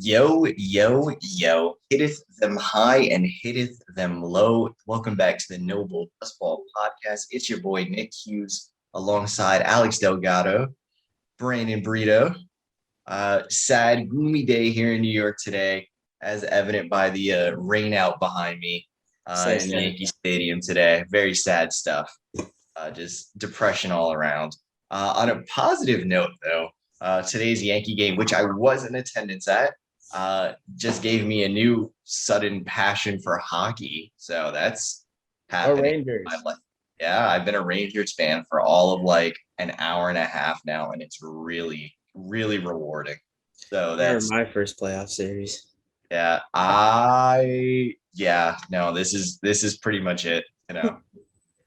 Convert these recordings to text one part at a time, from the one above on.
Yo, yo, yo, hitteth them high and hitteth them low. Welcome back to the Noble Baseball Podcast. It's your boy Nick Hughes alongside Alex Delgado, Brandon Brito. Sad, gloomy day here in New York today, as evident by the rain out behind me So in sad. Yankee Stadium today. Very sad stuff. Just depression all around. On a positive note, though, today's Yankee game, which I was in attendance at, just gave me a new sudden passion for hockey. So that's Or happening in Rangers. my life. Yeah, I've been a Rangers fan for all of like an hour and a half now, and it's really, really rewarding. So I remember that's my first playoff series. yeah, no, this is pretty much it.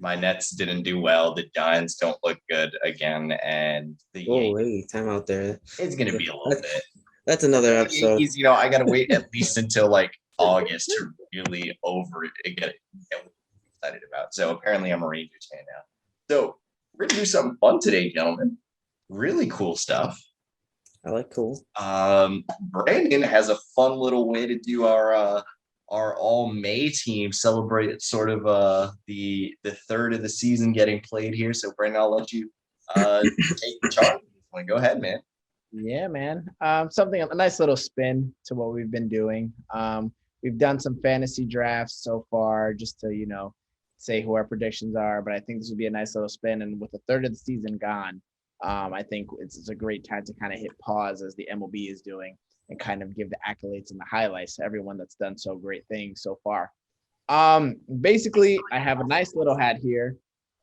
My Nets didn't do well. The Giants don't look good again, and the Oh, Yankees. hey, time out there. It's gonna be a little That's, bit. that's another The episode. Yankees, I gotta wait at least until like August to really get excited about. So apparently, I'm a Rangers fan now. So we're gonna do something fun today, gentlemen. Really cool stuff. I like cool. Brandon has a fun little way to do our all May team celebrate sort of the third of the season getting played here. So Brandon, I'll let you take the charge. Go ahead, man. Yeah, man. Something a nice little spin to what we've been doing. We've done some fantasy drafts so far, just to say who our predictions are. But I think this would be a nice little spin. And with a third of the season gone, I think it's a great time to kind of hit pause as the MLB is doing and kind of give the accolades and the highlights to everyone that's done so great things so far. Basically, I have a nice little hat here.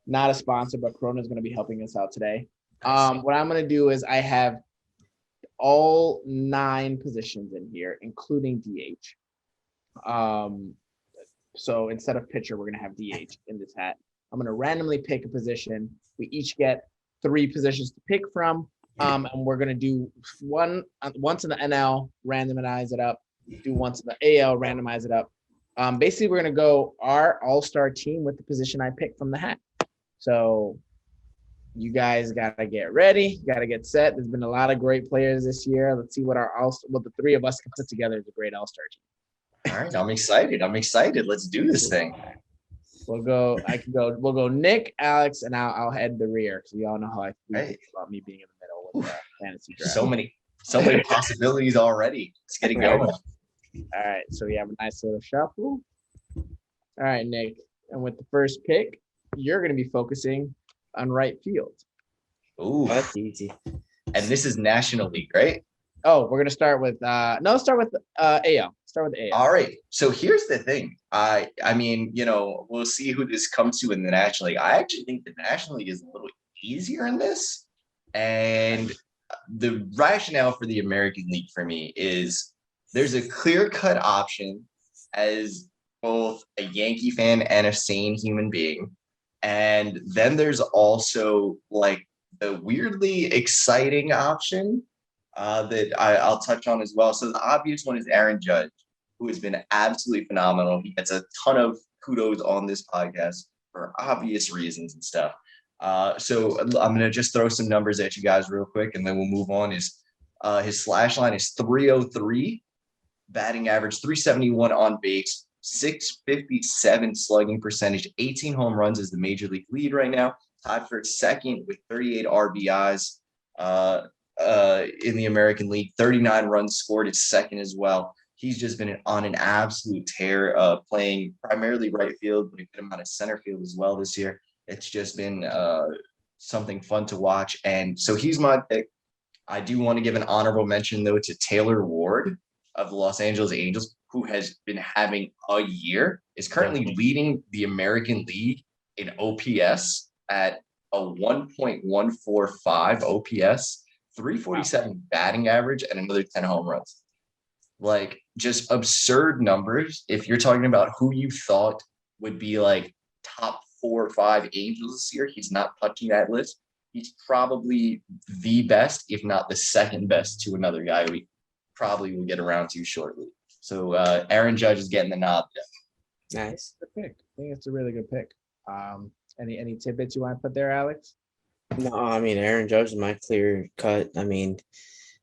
Not a sponsor, but Corona is going to be helping us out today. What I'm going to do is I have all 9 positions in here, including DH. So instead of pitcher, we're going to have DH in this hat. I'm going to randomly pick a position. We each get 3 positions to pick from. And we're going to do once in the NL, randomize it up, do once in the AL, randomize it up. Basically, we're going to go our all-star team with the position I picked from the hat. So you guys got to get ready, got to get set. There's been a lot of great players this year. Let's see what the 3 of us can put together as a great all-star team. All right, I'm excited. Let's do this thing. We'll go Nick, Alex, and I'll head the rear because we all know how I feel about me being in the middle with the fantasy draft. So many possibilities already. Let's get it going. All right, so we have a nice little shuffle. All right, Nick, and with the first pick, you're going to be focusing on right field. Ooh, That's easy. And this is National League, right? Oh, we're gonna start with AL. Start with AL. All right. So here's the thing. I mean, we'll see who this comes to in the National League. I actually think the National League is a little easier in this. And the rationale for the American League for me is there's a clear-cut option as both a Yankee fan and a sane human being. And then there's also like the weirdly exciting option that I'll touch on as well. So the obvious one is Aaron Judge, who has been absolutely phenomenal. He gets a ton of kudos on this podcast for obvious reasons and stuff. So I'm going to just throw some numbers at you guys real quick, and then we'll move on. His slash line is 303, batting average 371 on base, 657 slugging percentage, 18 home runs is the major league lead right now, tied for second with 38 RBIs. In the American League, 39 runs scored is second as well. He's just been on an absolute tear, playing primarily right field, but a good amount of center field as well this year. It's just been something fun to watch. And so he's my pick. I do want to give an honorable mention, though, to Taylor Ward of the Los Angeles Angels, who has been having a year, is currently leading the American League in OPS at a 1.145 OPS. 347 batting average and another 10 home runs. Like just absurd numbers. If you're talking about who you thought would be like top 4 or 5 Angels this year, he's not touching that list. He's probably the best, if not the second best, to another guy we probably will get around to shortly. So Aaron Judge is getting the nod. Nice. Good pick. I think it's a really good pick. Any tidbits you want to put there, Alex? No, I mean Aaron Judge is my clear cut. I mean,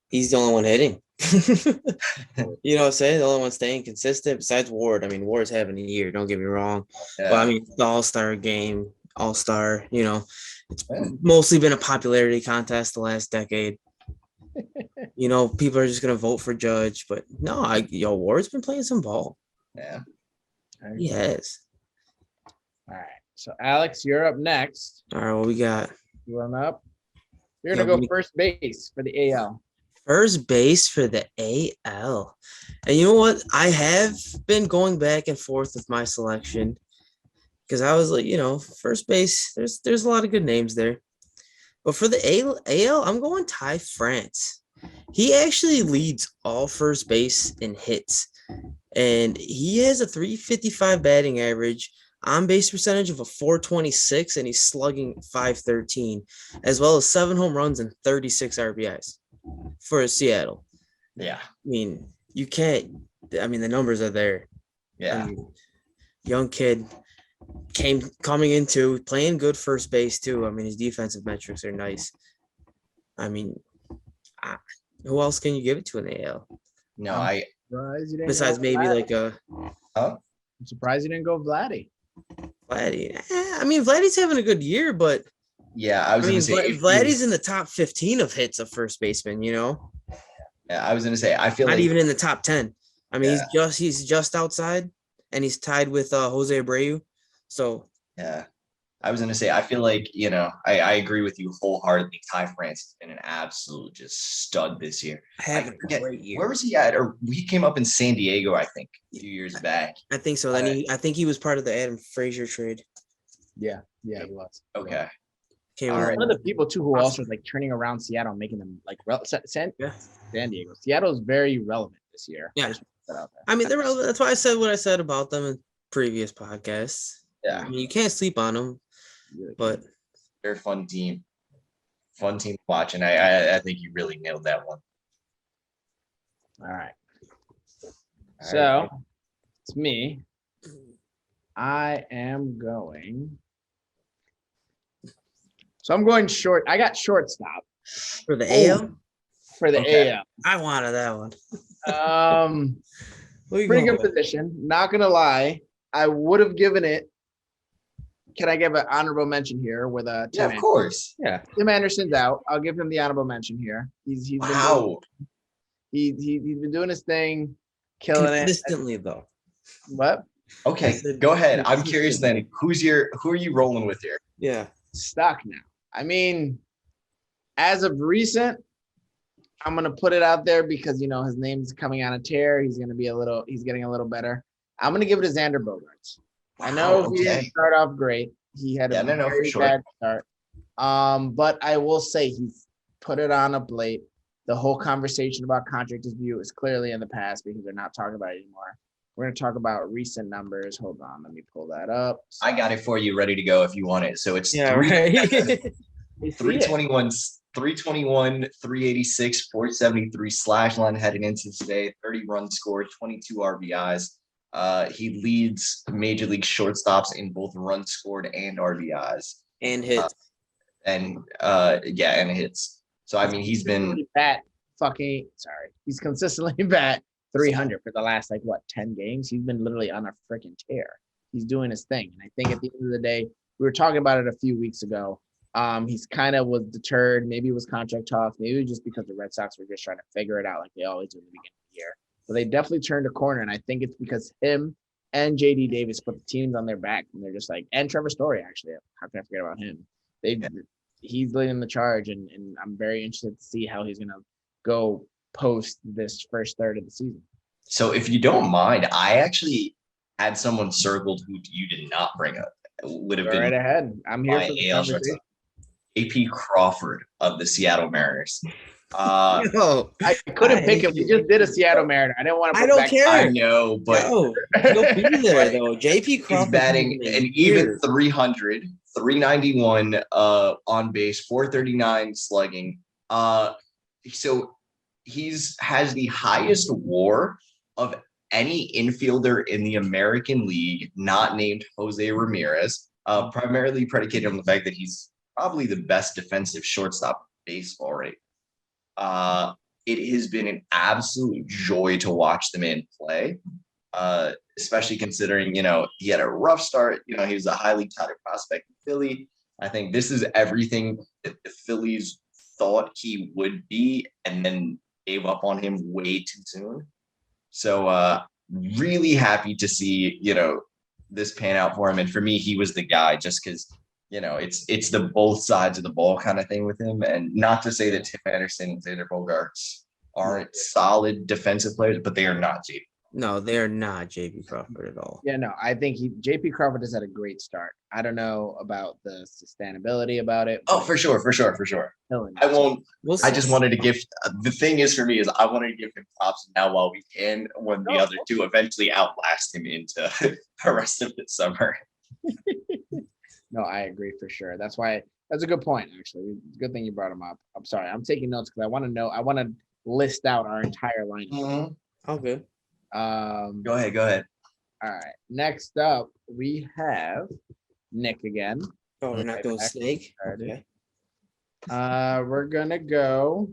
he's the only one hitting. You know what I'm saying? The only one staying consistent besides Ward. I mean, Ward's having a year, don't get me wrong. But I Yeah. mean, the All-Star game, All-Star, it's Yeah. mostly been a popularity contest the last decade. People are just gonna vote for Judge, but no, Ward's been playing some ball. Yeah. He has. All right. So Alex, you're up next. All right, what we got? You want up? You're Yeah, gonna go first base for the AL. First base for the AL. And you know what? I have been going back and forth with my selection because I was like, first base, there's a lot of good names there. But for the AL, I'm going Ty France. He actually leads all first base in hits. And he has a 355 batting average, on base percentage of a 426, and he's slugging 513, as well as 7 home runs and 36 RBIs for Seattle. Yeah. I mean, you can't, the numbers are there. Yeah. I mean, young kid coming into playing good first base too. I mean, his defensive metrics are nice. I mean, who else can you give it to in the AL? No, Surprised you didn't Besides go maybe Vladdy. like a huh? I'm surprised you didn't go Vladdy. Vladdy. I mean, Vladdy's having a good year, but Yeah, I was I mean, gonna say if Vladdy's in the top 15 of hits of first baseman. yeah, I was gonna say I feel Not like even in the top 10. I mean, Yeah. he's just outside, and he's tied with Jose Abreu. So yeah. I was gonna say I feel like, I agree with you wholeheartedly. Ty France has been an absolute just stud this year. having a forget, great year. where was he at? Or he came up in San Diego, I think, a few years back. I think so. Then I think he was part of the Adam Frazier trade. Yeah, he was. Okay. Came All over. right. One of the people too who also like turning around Seattle, making them like San Yeah. Diego. Seattle's very relevant this year. Yeah. I just want to put that out there. I mean, they're relevant. That's why I said what I said about them in previous podcasts. Yeah. I mean, you can't sleep on them, but They're a fun team. Fun team to watch. And I think you really nailed that one. All right. All So right. it's me. I am going. So I'm going short. I got shortstop for the Oh. AL, for the Okay. I wanted that one. AL. Who you Pretty going good with? position. Not gonna lie, I would have given it. Can I give an honorable mention here with Yeah, Tim? of course. Yeah, Tim Anderson's out. I'll give him the honorable mention here. He's been doing, Wow. he's been doing his thing, killing it. Consistently though. What? Okay, said go ahead. I'm consistently. curious then. Who are you rolling with here? Yeah. Stuck now. I mean, as of recent, I'm gonna put it out there because his name's coming on a tear. He's getting a little better. I'm gonna give it to Xander Bogaerts. I know Wow, he didn't okay. start off great. He had a Yeah, no, for very sure. bad start. But I will say he's put it on a plate. The whole conversation about contract dispute is clearly in the past because they're not talking about it anymore. We're gonna talk about recent numbers. Hold on, let me pull that up. I got it for you, ready to go if you want it. So it's Yeah, right. 321, 386, 473 slash line heading into today, 30 runs scored, 22 RBIs. He leads major league shortstops in both runs scored and RBIs. And hits. And hits. So I mean he's been He's consistently bat 300 for the last 10 games. He's been literally on a freaking tear. He's doing his thing. And I think at the end of the day, we were talking about it a few weeks ago. He's kind of was deterred. Maybe it was contract talks. Maybe it was just because the Red Sox were just trying to figure it out like they always do in the beginning of the year. But they definitely turned a corner. And I think it's because him and JD Davis put the teams on their back. And they're just like, and Trevor Story, actually. How can I forget about him? He's leading the charge. And I'm very interested to see how he's going to go post this first third of the season. So if you don't mind, I actually had someone circled who you did not bring up. Would have Go been right ahead. I'm here my for the AL conversation. shortstop, AP Crawford of the Seattle Mariners. Yo, I couldn't pick him. hate We you. just did a Seattle Mariner. I didn't want to. I don't care. I know, but Yo, he'll be there though. JP Crawford he's batting having a an even year. 300, 391 on base, 439 slugging. So has the highest WAR of any infielder in the American League, not named Jose Ramirez, primarily predicated on the fact that he's probably the best defensive shortstop in baseball, right? it has been an absolute joy to watch the man play. Especially considering, he had a rough start. He was a highly touted prospect in Philly. I think this is everything that the Phillies thought he would be and then gave up on him way too soon. So really happy to see, this pan out for him. And for me, he was the guy just because, it's the both sides of the ball kind of thing with him. And not to say that Tim Anderson and Xander Bogaerts aren't solid defensive players, but they are not JP. No, they are not JP Crawford at all. Yeah, no, I think JP Crawford has had a great start. I don't know about the sustainability about it. Oh, for sure. I won't. I just wanted to give. The thing is, for me, is I wanted to give him props now while we can, when the other two eventually outlast him into the rest of the summer. No, I agree for sure. That's why. That's a good point, actually. It's a good thing you brought him up. I'm sorry. I'm taking notes because I want to know. I want to list out our entire lineup. Mm-hmm. Oh, good. Go ahead. All right. Next up, we have Nick again. Oh, we're not doing Snake. Okay. We're gonna go.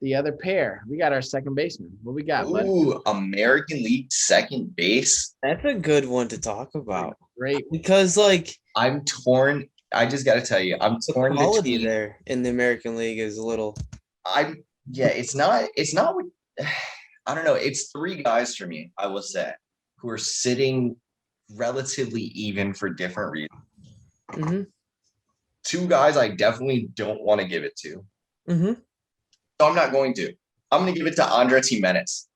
The other pair. We got our second baseman. What we got? Ooh, American League second base. That's a good one to talk about. Great. Because I'm torn. I just got to tell you, I'm torn the quality between. there in the American League is a little. It's not. What, I don't know. It's three guys for me, I will say, who are sitting relatively even for different reasons. Mm-hmm. Two guys I definitely don't want to give it to. Mm-hmm. So I'm not going to. I'm going to give it to Andrés Giménez.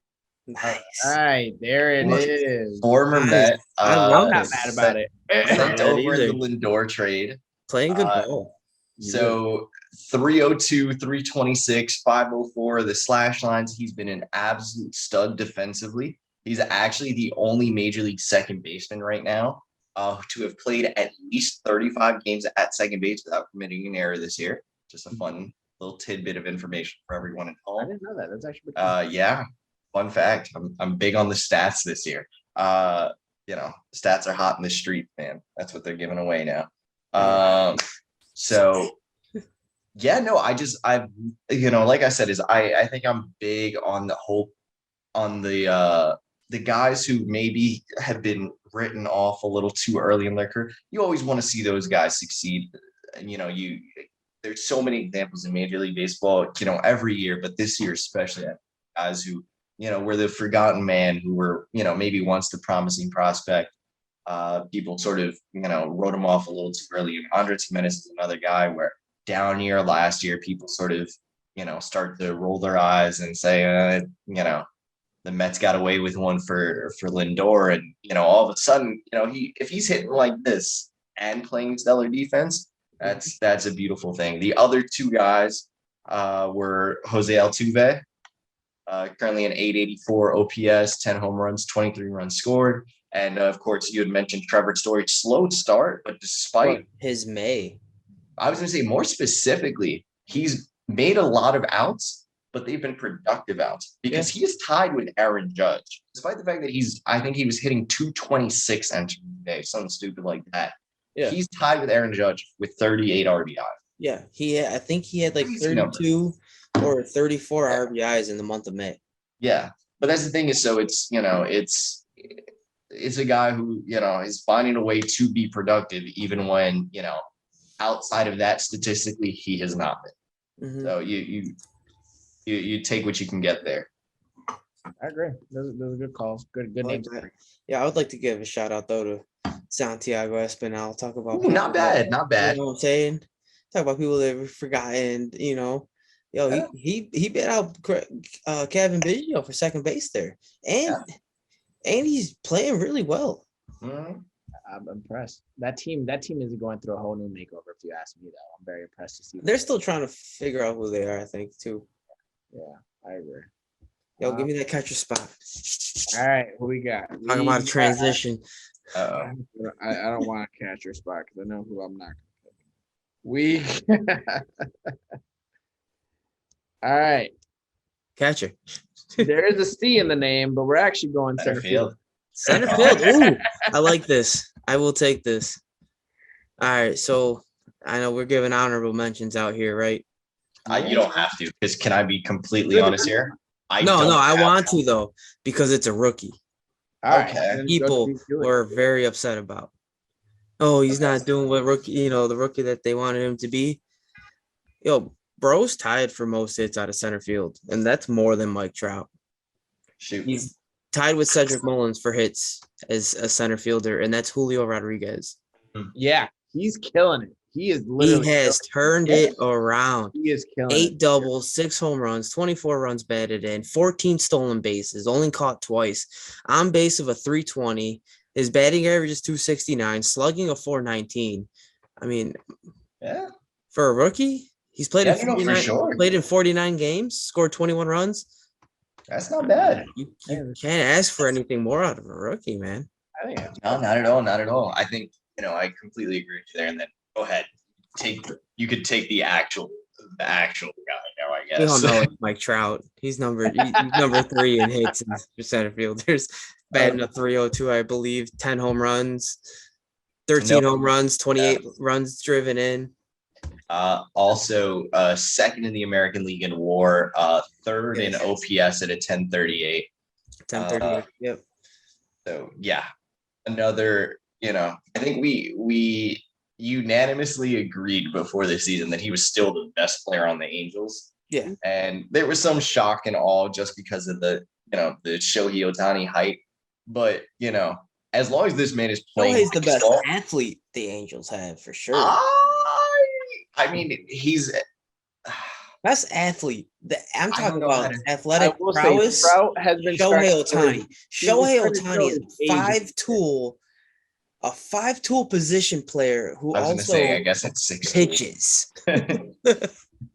Nice. All right, there it is. Former Met. I'm not mad about it. Sent over in the Lindor trade. Playing good ball. So 302, 326, 504, the slash lines. He's been an absolute stud defensively. He's actually the only major league second baseman right now to have played at least 35 games at second base without committing an error this year. Just a fun little tidbit of information for everyone at home. I didn't know that. That's actually cool. Yeah. Fun fact. I'm big on the stats this year. Stats are hot in the street, man. That's what they're giving away now. So yeah, no, like I said, I think I'm big on the guys who maybe have been written off a little too early in their career. You always want to see those guys succeed. And there's so many examples in Major League Baseball, every year, but this year especially, guys who, were the forgotten man, who were, maybe once the promising prospect. People sort of, wrote him off a little too early. And Andrés Giménez is another guy where down year last year, people sort of, start to roll their eyes and say, the Mets got away with one for Lindor. And, all of a sudden, if he's hitting like this and playing stellar defense, that's a beautiful thing. The other two guys were Jose Altuve, currently an 884 OPS, 10 home runs, 23 runs scored. And of course, you had mentioned Trevor Story, slow start, but despite his May, I was going to say more specifically, he's made a lot of outs, but they've been productive outs because he is tied with Aaron Judge, despite the fact that I think he was hitting 226 entering the day, something stupid like that. Yeah. He's tied with Aaron Judge with 38 RBI. Yeah, I think he had like 32 or 34 RBIs in the month of May. Yeah, but that's the thing is, so it's it's a guy who, is finding a way to be productive, even when, outside of that, statistically, he has not been. Mm-hmm. So you take what you can get there. I agree. Those are good calls. Good names. Yeah, I would like to give a shout out though to Santiago Espinal. Talk about not bad. You know what I'm saying? Talk about people that were forgotten. He beat out Kevin Biggio for second base there, and he's playing really well. Mm-hmm. I'm impressed. That team is going through a whole new makeover. If you ask me, though, I'm very impressed to see. They're still trying to figure out who they are, I think, too. Yeah, I agree. Yo, give me that catcher spot. All right, who we got? Talking about a transition. I don't want a catcher spot because I know who I'm not going to pick. All right. Catcher. There is a C in the name, but we're actually going center field. Center field. Ooh, I like this. I will take this. All right. So I know we're giving honorable mentions out here, right? You don't have to, because can I be completely honest here? I No, don't I have want to though, because it's a rookie. All right, Okay. then go People do it. were very upset about. Oh, he's not doing what rookie, the rookie that they wanted him to be. Yo, bro's tied for most hits out of center field, and that's more than Mike Trout. Shoot. He's tied with Cedric Mullins for hits as a center fielder, and that's Julio Rodriguez. Yeah, he's killing it. He is He literally has turned it around. he is killing 8 it. doubles, 6 home runs, 24 runs batted in, 14 stolen bases, only caught twice, on base of a 320. His batting average is 269, slugging a 419. I mean, Yeah. for a rookie, he's played Yeah, in no, for 49, sure. played in 49 games, scored 21 runs. That's not bad. You can't ask for anything more out of a rookie, man. I think that's No, not at all. Not at all. I think, I completely agree with you there. And then go ahead. You could take the actual guy now, I We all guess. know it's Mike Trout. He's number 3 in hits and center fielders. Batting a 302, I believe, 10 home runs, 13 home runs, 28 runs driven in. Also, second in the American League in WAR, third in Yes. OPS at a 1038. 1038. Yep. So yeah, another. I think we unanimously agreed before the season that he was still the best player on the Angels. Yeah. And there was some shock and awe just because of the Shohei Ohtani hype. But as long as this man is playing, Shohei's the best baseball, athlete the Angels have for sure. I mean, he's Best athlete. I'm I talking don't know how about to- athletic I will say prowess. Trout has been Shohei scratching Ohtani. He's Shohei trying to Ohtani show is his age. a 5-tool position player who I was gonna say, I also guess it's 6 pitches.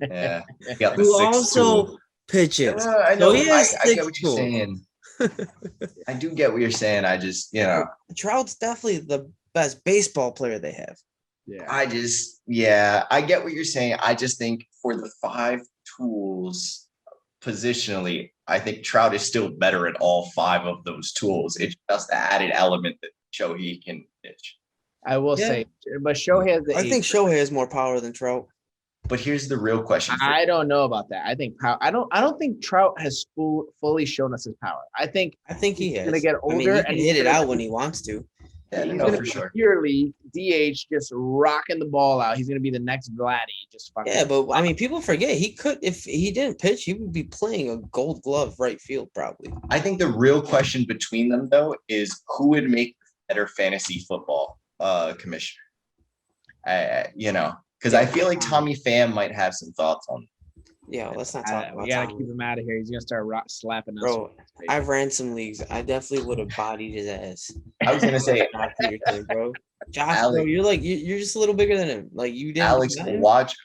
Yeah, you got the Who 6 also tool. pitches. I know. So he has I get 6 what you're tools. saying. I do get what you're saying. I just, Trout's definitely the best baseball player they have. Yeah. I get what you're saying. I just think for the 5 tools positionally, I think Trout is still better at all 5 of those tools. It's just the added element that Shohei can pitch. I will Yeah. say, but Shohei has the I age. think Shohei has more power than Trout. But here's the real question. I don't know about that. I think I don't think Trout has fully shown us his power. I think he he's has. gonna get I mean, older he and can he's hit it gonna out be- when he wants to. Yeah, he's no, gonna for be sure. purely DH, just rocking the ball out. He's gonna be the next Vladdy, just fucking. Yeah, but I mean, people forget he could, if he didn't pitch, he would be playing a Gold Glove right field probably. I think the real question between them, though, is who would make better fantasy football commissioner? Because I feel like Tommy Pham might have some thoughts on. Yeah, let's not talk about We gotta Tommy. keep him out of here. He's gonna start slapping us. Bro, I've ran some leagues. I definitely would have bodied his ass. I was gonna say, Josh Peterson, bro. Josh, Alex- bro, you're just a little bigger than him. Like you didn't. Alex, deny him? watch.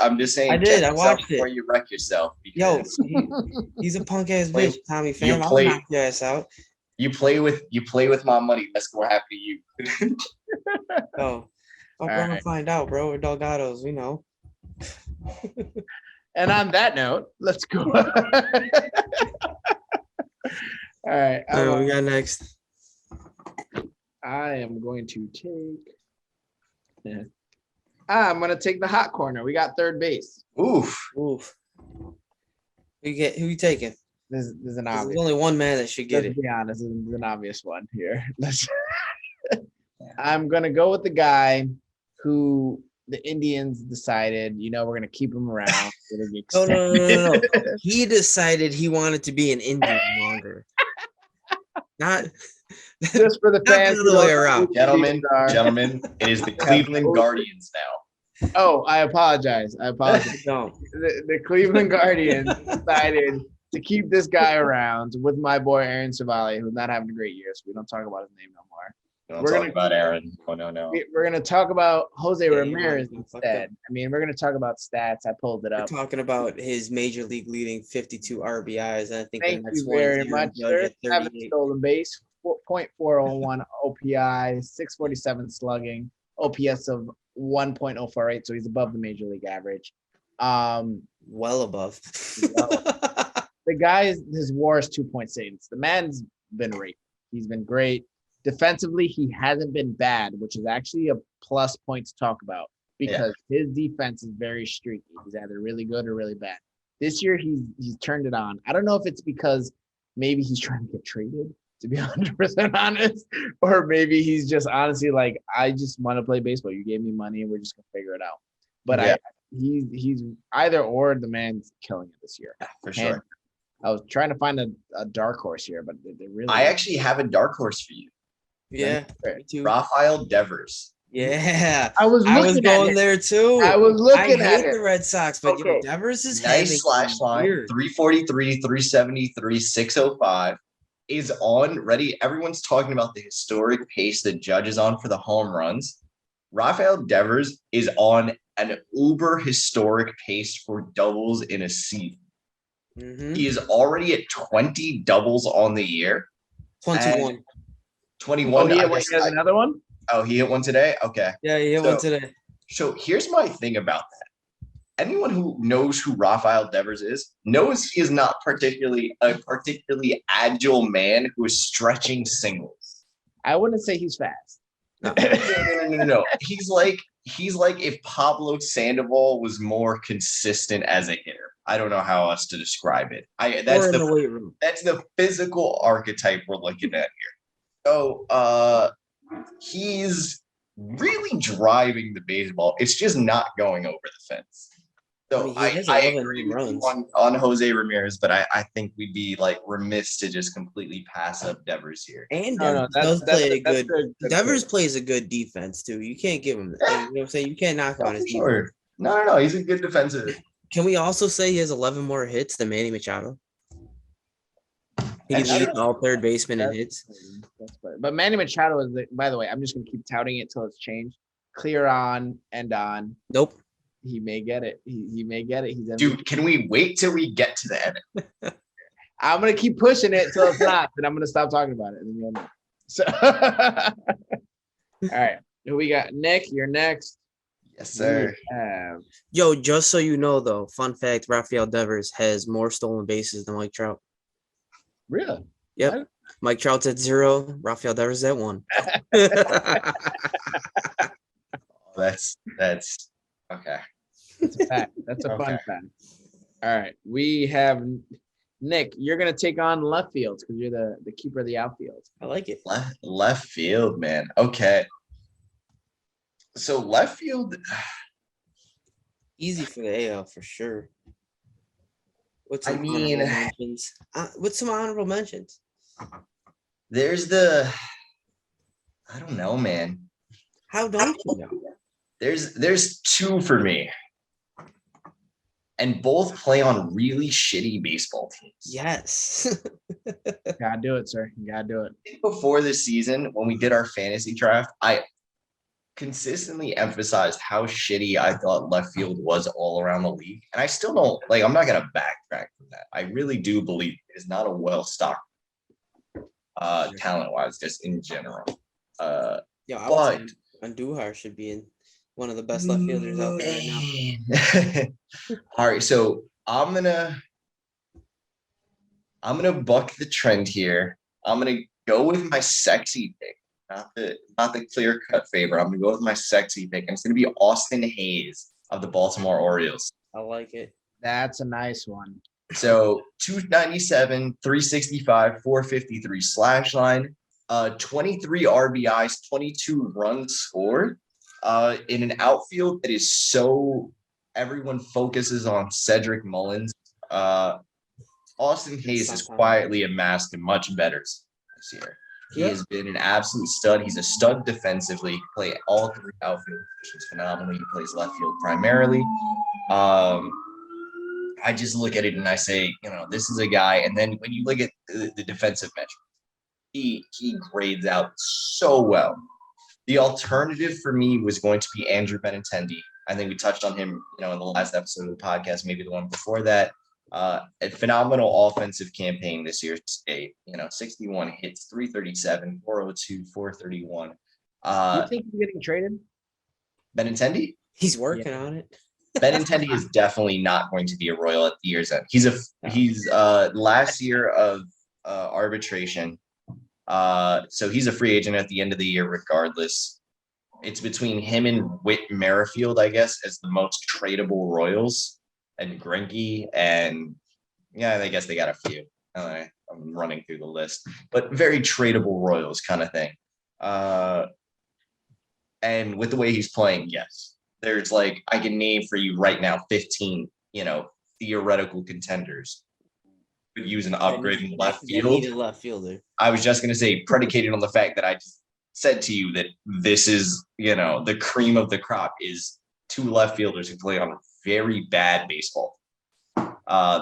I'm just saying. I did, check I yourself watched before it. you wreck yourself. Yo, Because he's a punk ass Play- bitch, Tommy you Pham. I'll play- knock your ass out. you play with my money. That's what happened to you. Oh, we're All gonna right. find out, bro. We're Delgados, And on that note, let's go. All right. What we got next? I am going to take. I'm going to take the hot corner. We got third base. Oof. Oof. Who you taking? This is an There's obvious. only one man that should get Let's it. be honest, this is an obvious one here. I'm going to go with the guy who the Indians decided, we're going to keep him around. It'll be No. extended. He decided he wanted to be an Indian longer. Not Just for the Not fans. the other who way don't know around. who the Indians are. Gentlemen, it is the Cleveland Guardians now. Oh, I apologize. no. The Cleveland Guardians decided to keep this guy around with my boy Aaron Savali, who's not having a great year, so we don't talk about his name no more. Don't We're talk gonna- about Aaron. Oh no. We're gonna talk about Jose Yeah, Ramirez you fucked instead. I mean, we're gonna talk about stats. I pulled it We're up. talking about his major league leading 52 RBIs. And I think Thank the next you one very is much, Aaron Judge sir. at Haven't 38. stolen base, 0.401 OPI, 647 slugging, OPS of 1.048, so he's above the major league average. Well above. The guy's his WAR is 2.6. The man's been great. He's been great. Defensively, he hasn't been bad, which is actually a plus point to talk about because his defense is very streaky. He's either really good or really bad. This year he's turned it on. I don't know if it's because maybe he's trying to get traded, to be 100% honest, or maybe he's just honestly like, I just want to play baseball. You gave me money and we're just gonna figure it out. But Yeah. he's either or. The man's killing it this year. Yeah, for And sure. I was trying to find a dark horse here, but they really. I actually have a dark horse for you. Yeah, me too. Rafael Devers. Yeah, I was I was looking at going it. there too. I was I looking at hate it. the Red Sox, but Okay. Devers is having Nice slash some line. weird- 343, 373, 605 is on. Ready? Everyone's talking about the historic pace the Judge is on for the home runs. Rafael Devers is on an uber historic pace for doubles in a season. Mhm. He is already at 20 doubles on the year. 21. 21. Oh, I yeah, guess he has another one. oh, he hit one today? Okay. Yeah, he hit one today. So here's my thing about that. Anyone who knows who Rafael Devers is knows he is not particularly agile man who is stretching singles. I wouldn't say he's fast. No. He's like if Pablo Sandoval was more consistent as a hitter. I don't know how else to describe it. Or in the weight room. That's the physical archetype we're looking at here. So he's really driving the baseball. It's just not going over the fence. So I mean, he has I 11 agree with runs. you on Jose Ramirez, but I think we'd be like remiss to just completely pass up Devers here. And No, Devers does play a good. good Devers pick. plays a good defense too. You can't give him. You know what I'm saying? You can't knock on his defense. Sure. No. He's a good defensive. Can we also say he has 11 more hits than Manny Machado? He can That's lead true. all third basemen in That's hits. crazy. But Manny Machado is by the way, I'm just gonna keep touting it till it's changed. Clear on and on. Nope. He may get it. He may get it. He's MVP. Dude, can we wait till we get to the end? I'm gonna keep pushing it till it's not, then I'm gonna stop talking about it. And then you'll know. So all right. Who we got? Nick, you're next. Yes, sir. We have Yo, just so you know, though, fun fact: Rafael Devers has more stolen bases than Mike Trout. really? Yep. Mike Trout's at 0. Rafael Devers at 1. That's okay. That's a fact. That's a fun Okay. fact. All right. We have Nick. You're gonna take on left field because you're the keeper of the outfield. I like it. Left field, man. Okay. So left field, Easy for the AL for sure. What's I some mean- honorable mentions? What's some honorable mentions? there's I don't know, man. How don't you know? There's two for me. And both play on really shitty baseball teams. Yes. Gotta do it, sir. You gotta do it. Before this season, when we did our fantasy draft, I consistently emphasized how shitty I thought left field was all around the league. And I still don't I'm not gonna backtrack from that. I really do believe it is not a well-stocked talent-wise, just in general. Yo, I But would say Andujar should be in one of the best left fielders out there right now. All right, so I'm gonna buck the trend here. I'm gonna go with my sexy pick, not the clear cut favorite. I'm gonna go with my sexy pick, and it's gonna be Austin Hayes of the Baltimore Orioles. I like it. That's a nice one. So 297, 365, 453 slash line, 23 RBIs, 22 runs scored. In an outfield that is so everyone focuses on Cedric Mullins. Austin Hayes has quietly amassed a much better this year. He has been an absolute stud. He's a stud defensively. Play all three outfield positions phenomenally. He plays left field primarily. I just look at it and I say, this is a guy. And then when you look at the defensive metrics, he grades out so well. The alternative for me was going to be Andrew Benintendi. I think we touched on him, in the last episode of the podcast, maybe the one before that. A phenomenal offensive campaign this year. 61 hits, 337, 402, 431. You think he's getting traded? Benintendi? He's working on it. Benintendi is definitely not going to be a Royal at the year's end. He's last year of arbitration. So he's a free agent at the end of the year, regardless. It's between him and Whit Merrifield, I guess, as the most tradable Royals, and Greinke, and yeah, I guess they got a few. I'm running through the list, but very tradable Royals kind of thing. And with the way he's playing, yes, there's like I can name for you right now 15, theoretical contenders could use an upgrade in left That field. needed left fielder. I was just going to say, predicated on the fact that I just said to you that this is, the cream of the crop is two left fielders who play on very bad baseball.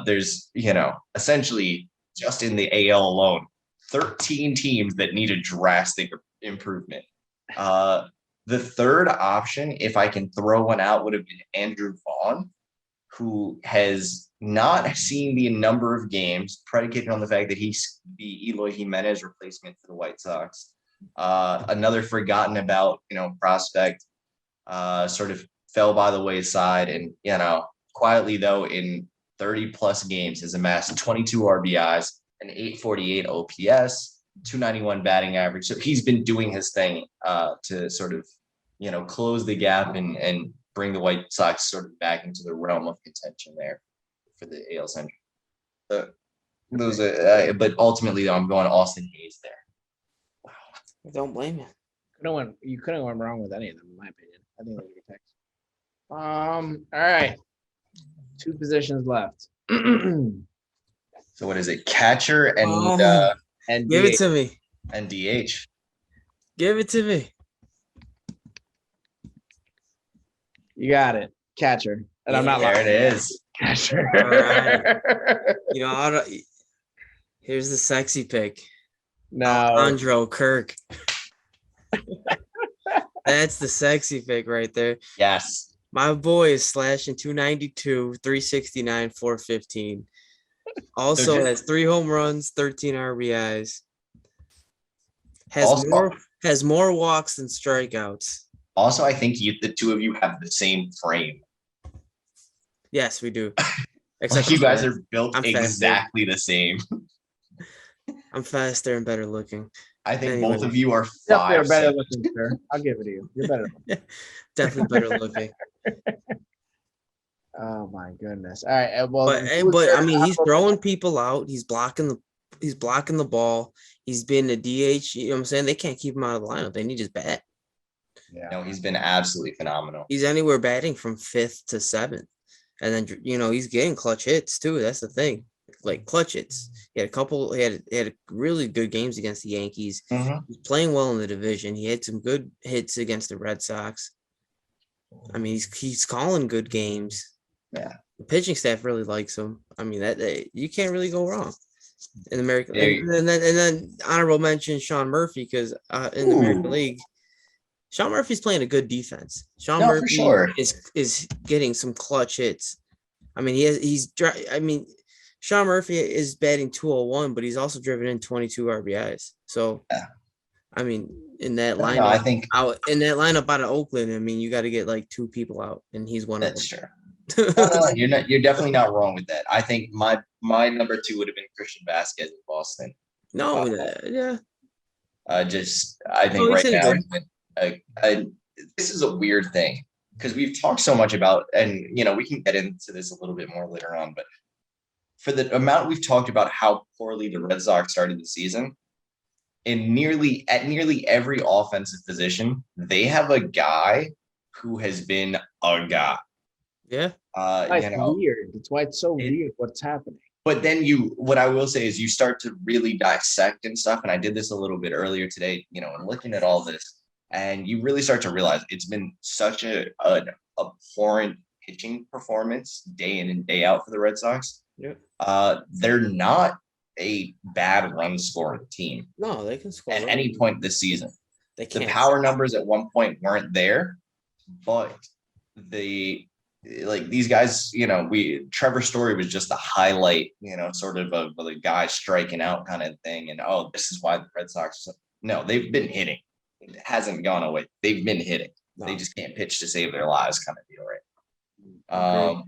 There's, essentially just in the AL alone, 13 teams that need a drastic improvement. The third option, if I can throw one out, would have been Andrew Vaughn, who has not seen the number of games predicated on the fact that he's the Eloy Jimenez replacement for the White Sox. Another forgotten about, prospect, sort of fell by the wayside, and, quietly though in 30 plus games has amassed 22 RBIs, an 848 OPS, 291 batting average. So he's been doing his thing to sort of, close the gap and bring the White Sox sort of back into the realm of contention there for the AL Central. Those are, but ultimately, I'm going Austin Hayes there. I don't blame you. You couldn't have went wrong with any of them, in my opinion. I think those are good picks. All right. 2 positions left. So what is it? Catcher and And Give it DH. to me. and DH. Give it to me. You got it. Catcher. And I'm not There lying. it is. Catcher. All right. Here's the sexy pick. No. Alejandro Kirk. That's the sexy pick right there. Yes. My boy is slashing 292, 369, 415. Also has 3 home runs, 13 RBIs. Has more walks than strikeouts. Also, I think the two of you have the same frame. Yes, we do. Like you for guys that. are built I'm faster. exactly the same. I'm faster and better looking. I think Anyway. both of you are Definitely are 5'7". better looking, sir. I'll give it to you. You're better looking. Definitely better looking. Oh my goodness. All right. Well, But I mean, he's throwing people out. He's blocking the ball. He's been a DH. You know what I'm saying? They can't keep him out of the lineup. They need his bat. Yeah. No, he's been absolutely phenomenal. He's anywhere batting from 5th to 7th. And then, he's getting clutch hits too. That's the thing. Like clutch hits. He had really good games against the Yankees. Mhm. He's playing well in the division. He had some good hits against the Red Sox. I mean, he's calling good games. Yeah. The pitching staff really likes him. I mean, that you can't really go wrong in America. There And then honorable mention Sean Murphy, because in the American Ooh. League, Sean Murphy's playing a good defense. Sean No, for Murphy sure. is getting some clutch hits. I mean, Sean Murphy is batting 201, but he's also driven in 22 RBIs. So, Yeah. I mean, in that No, lineup, I think out of Oakland, I mean, you got to get like 2 people out, and he's one of that's them. true. No, you're definitely not wrong with that. I think my number 2 would have been Christian Vasquez in Boston. No, yeah. I think he's right hitting now, good. this is a weird thing because we've talked so much about, and we can get into this a little bit more later on, but for the amount we've talked about how poorly the Red Sox started the season, at nearly every offensive position, they have a guy who has been a guy. Yeah. It's weird. That's why it's so weird what's happening. But then what I will say is you start to really dissect and stuff. And I did this a little bit earlier today, and looking at all this, and you really start to realize it's been such an abhorrent pitching performance day in and day out for the Red Sox. Yeah. They're not a bad run scoring team. No, they can score at any point this season. They can't. The power numbers at one point weren't there, but these guys, Trevor Story was just a highlight, sort of the guy striking out kind of thing. And this is why the Red Sox. No, they've been hitting. It hasn't gone away. They've been hitting. No. They just can't pitch to save their lives, kind of deal, right?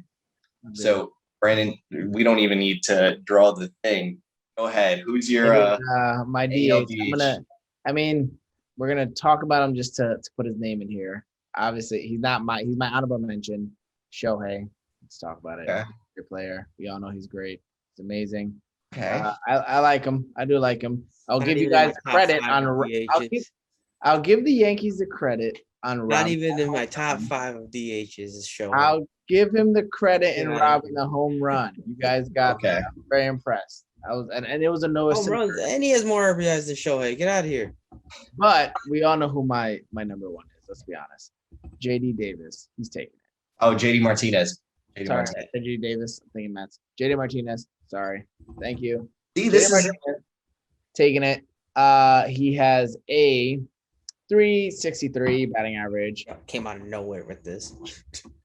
So Brandon, we don't even need to draw the thing. Go ahead. Who's your my DH? we're gonna talk about him just to put his name in here. Obviously, he's my honorable mention. Shohei. Let's talk about it. Okay. Great player. We all know he's great. He's amazing. Okay. I like him. I do like him. I'll Not give you even in guys my top credit five on. of DHs. I'll give the Yankees the credit on Not robbing even that in my home top run. 5 of DHs is Shohei. I'll give him the credit in Yeah. robbing the home run. You guys got Okay. that. I'm very impressed. And it was a Noah Home runs, Syndergaard. and he has more RBIs than Shohei. Get out of here. But we all know who my number one is. Let's be honest. JD Davis. He's taking it. Oh, JD Martinez. JD Sorry, Martinez. I said JD Davis. I'm thinking Mets. JD Martinez. Sorry. Thank you. See, this JD is Martinez taking it. He has a 363 batting average. Came out of nowhere with this.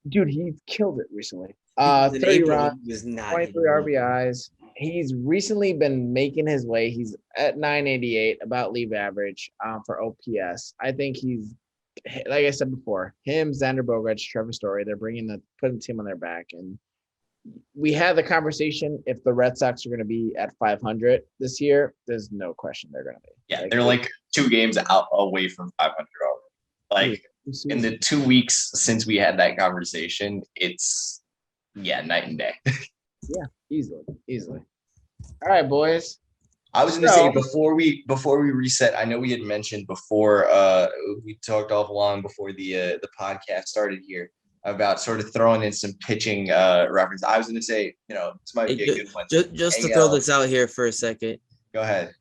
Dude, he killed it recently. In 30 April, runs, he was not 23 hitting it. RBIs. He's recently been making his way. He's at 988 about league average for OPS. I think he's, like I said before, him, Xander Bogaerts, Trevor Story, they're putting the team on their back. And we had the conversation, if the Red Sox are going to be at 500 this year, there's no question they're going to be. yeah, they're like 2 games out away from 500 already. Like in the 2 weeks since we had that conversation, it's night and day. Yeah, easily. All right, boys. I was gonna say before we reset, I know we had mentioned before we talked off long before the podcast started here about sort of throwing in some pitching reference. I was gonna say, this might be a good one. Just to throw this out here for a second. Go ahead.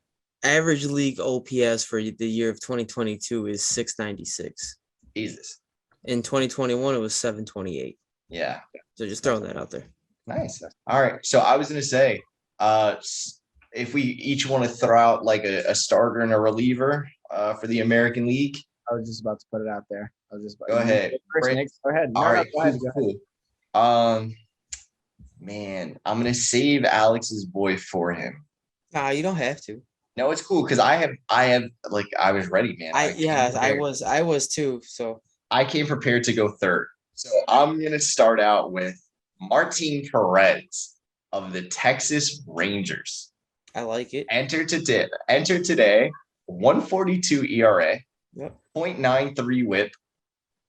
Average league OPS for the year of 2022 is 696. Jesus. In 2021, it was 728. Yeah. So just throwing that out there. Nice. All right. So I was gonna say, if we each want to throw out like a starter and a reliever for the American League. I was just about to put it out there. Go ahead. Go ahead. All right. Go ahead. Cool. Man, I'm gonna save Alex's boy for him. Nah, you don't have to. No, it's cool because I have like I was ready, man. I was too. So I came prepared to go third. So I'm gonna start out with Martin Perez of the Texas Rangers. I like it. Enter today, 142 ERA, Yep. 0.93 WHIP,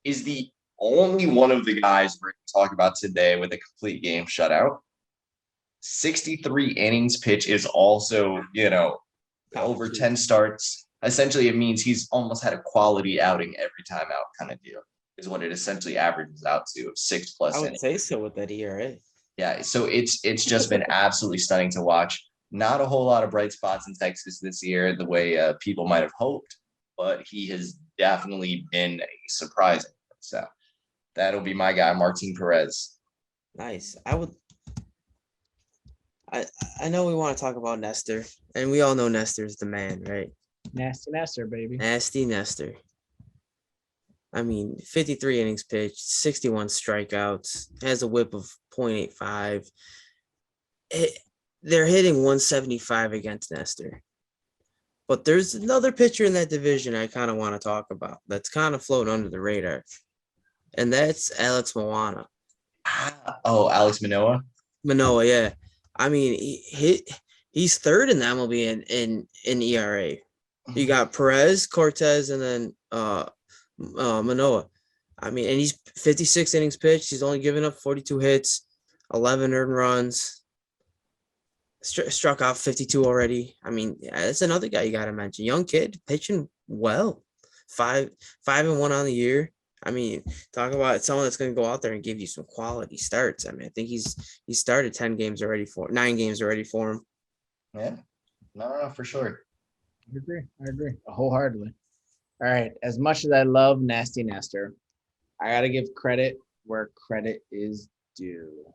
is the only one of the guys we're going to talk about today with a complete game shutout. 63 innings pitch is also, over 10 starts. Essentially, it means he's almost had a quality outing every time out kind of deal, is what it essentially averages out to of 6+ I would innings. say so with that ERA. Yeah, so it's just been absolutely stunning to watch. Not a whole lot of bright spots in Texas this year, the way people might have hoped, but he has definitely been a surprising. So that'll be my guy, Martin Perez. Nice. I know we want to talk about Nestor, and we all know Nestor's the man, right? Nasty Nestor, baby. Nasty Nestor. I mean, 53 innings pitched, 61 strikeouts, has a whip of 0.85. They're hitting 175 against Nestor. But there's another pitcher in that division I kind of want to talk about that's kind of floating under the radar. And that's Alex Moana. Oh, Alex Manoah? Manoah, yeah. I mean, he's third in the MLB in ERA. You got Perez, Cortez, and then Manoah. I mean, and he's 56 innings pitched. He's only given up 42 hits, 11 earned runs. Struck out 52 already. I mean, that's another guy you got to mention. Young kid pitching well. 5-1 on the year. I mean, talk about someone that's going to go out there and give you some quality starts. I mean, I think he's started 9 games already for him. Yeah, no, for sure. I agree wholeheartedly. All right, as much as I love Nasty Nestor, I got to give credit where credit is due.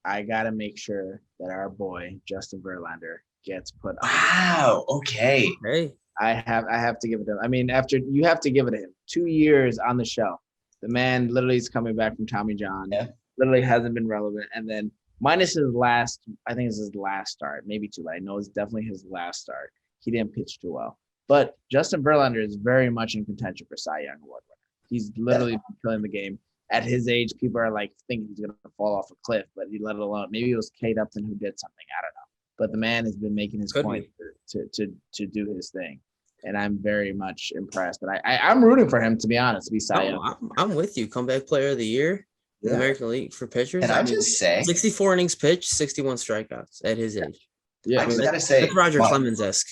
I got to make sure that our boy, Justin Verlander, gets put on. Wow, okay. Hey. I have to give it to him. I mean, you have to give it to him. 2 years on the show. The man literally is coming back from Tommy John. Yeah. Literally hasn't been relevant. And then minus his last, I think it's his last start, maybe 2, but I know it's definitely his last start. He didn't pitch too well. But Justin Verlander is very much in contention for Cy Young Award winner. He's literally been killing the game. At his age, people are like thinking he's going to fall off a cliff, but he let it alone. Maybe it was Kate Upton who did something. I don't know. But the man has been making his point to do his thing. and I'm very much impressed. But I'm rooting for him, to be honest, to be Cy No, Young. I'm with you. Comeback player of the year in the Yeah. American League for pitchers. Can I just say, 64 innings pitched, 61 strikeouts at his age. Yeah, I just so gotta say, That's Roger my, Clemens-esque.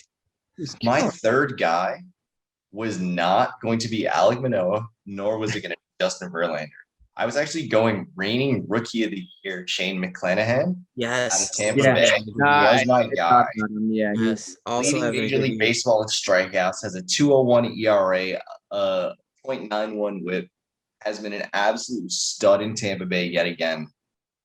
my third guy was not going to be Alec Manoah, nor was it going to be Justin Verlander. I was actually going reigning rookie of the year, Shane McClanahan out of Yes. Tampa Yeah. Bay. He was my guy. talked about him. Yeah, Yes. Also Leading having a Major good League year. Baseball in strikeouts, has a 2.01 ERA, .91 WHIP, has been an absolute stud in Tampa Bay yet again.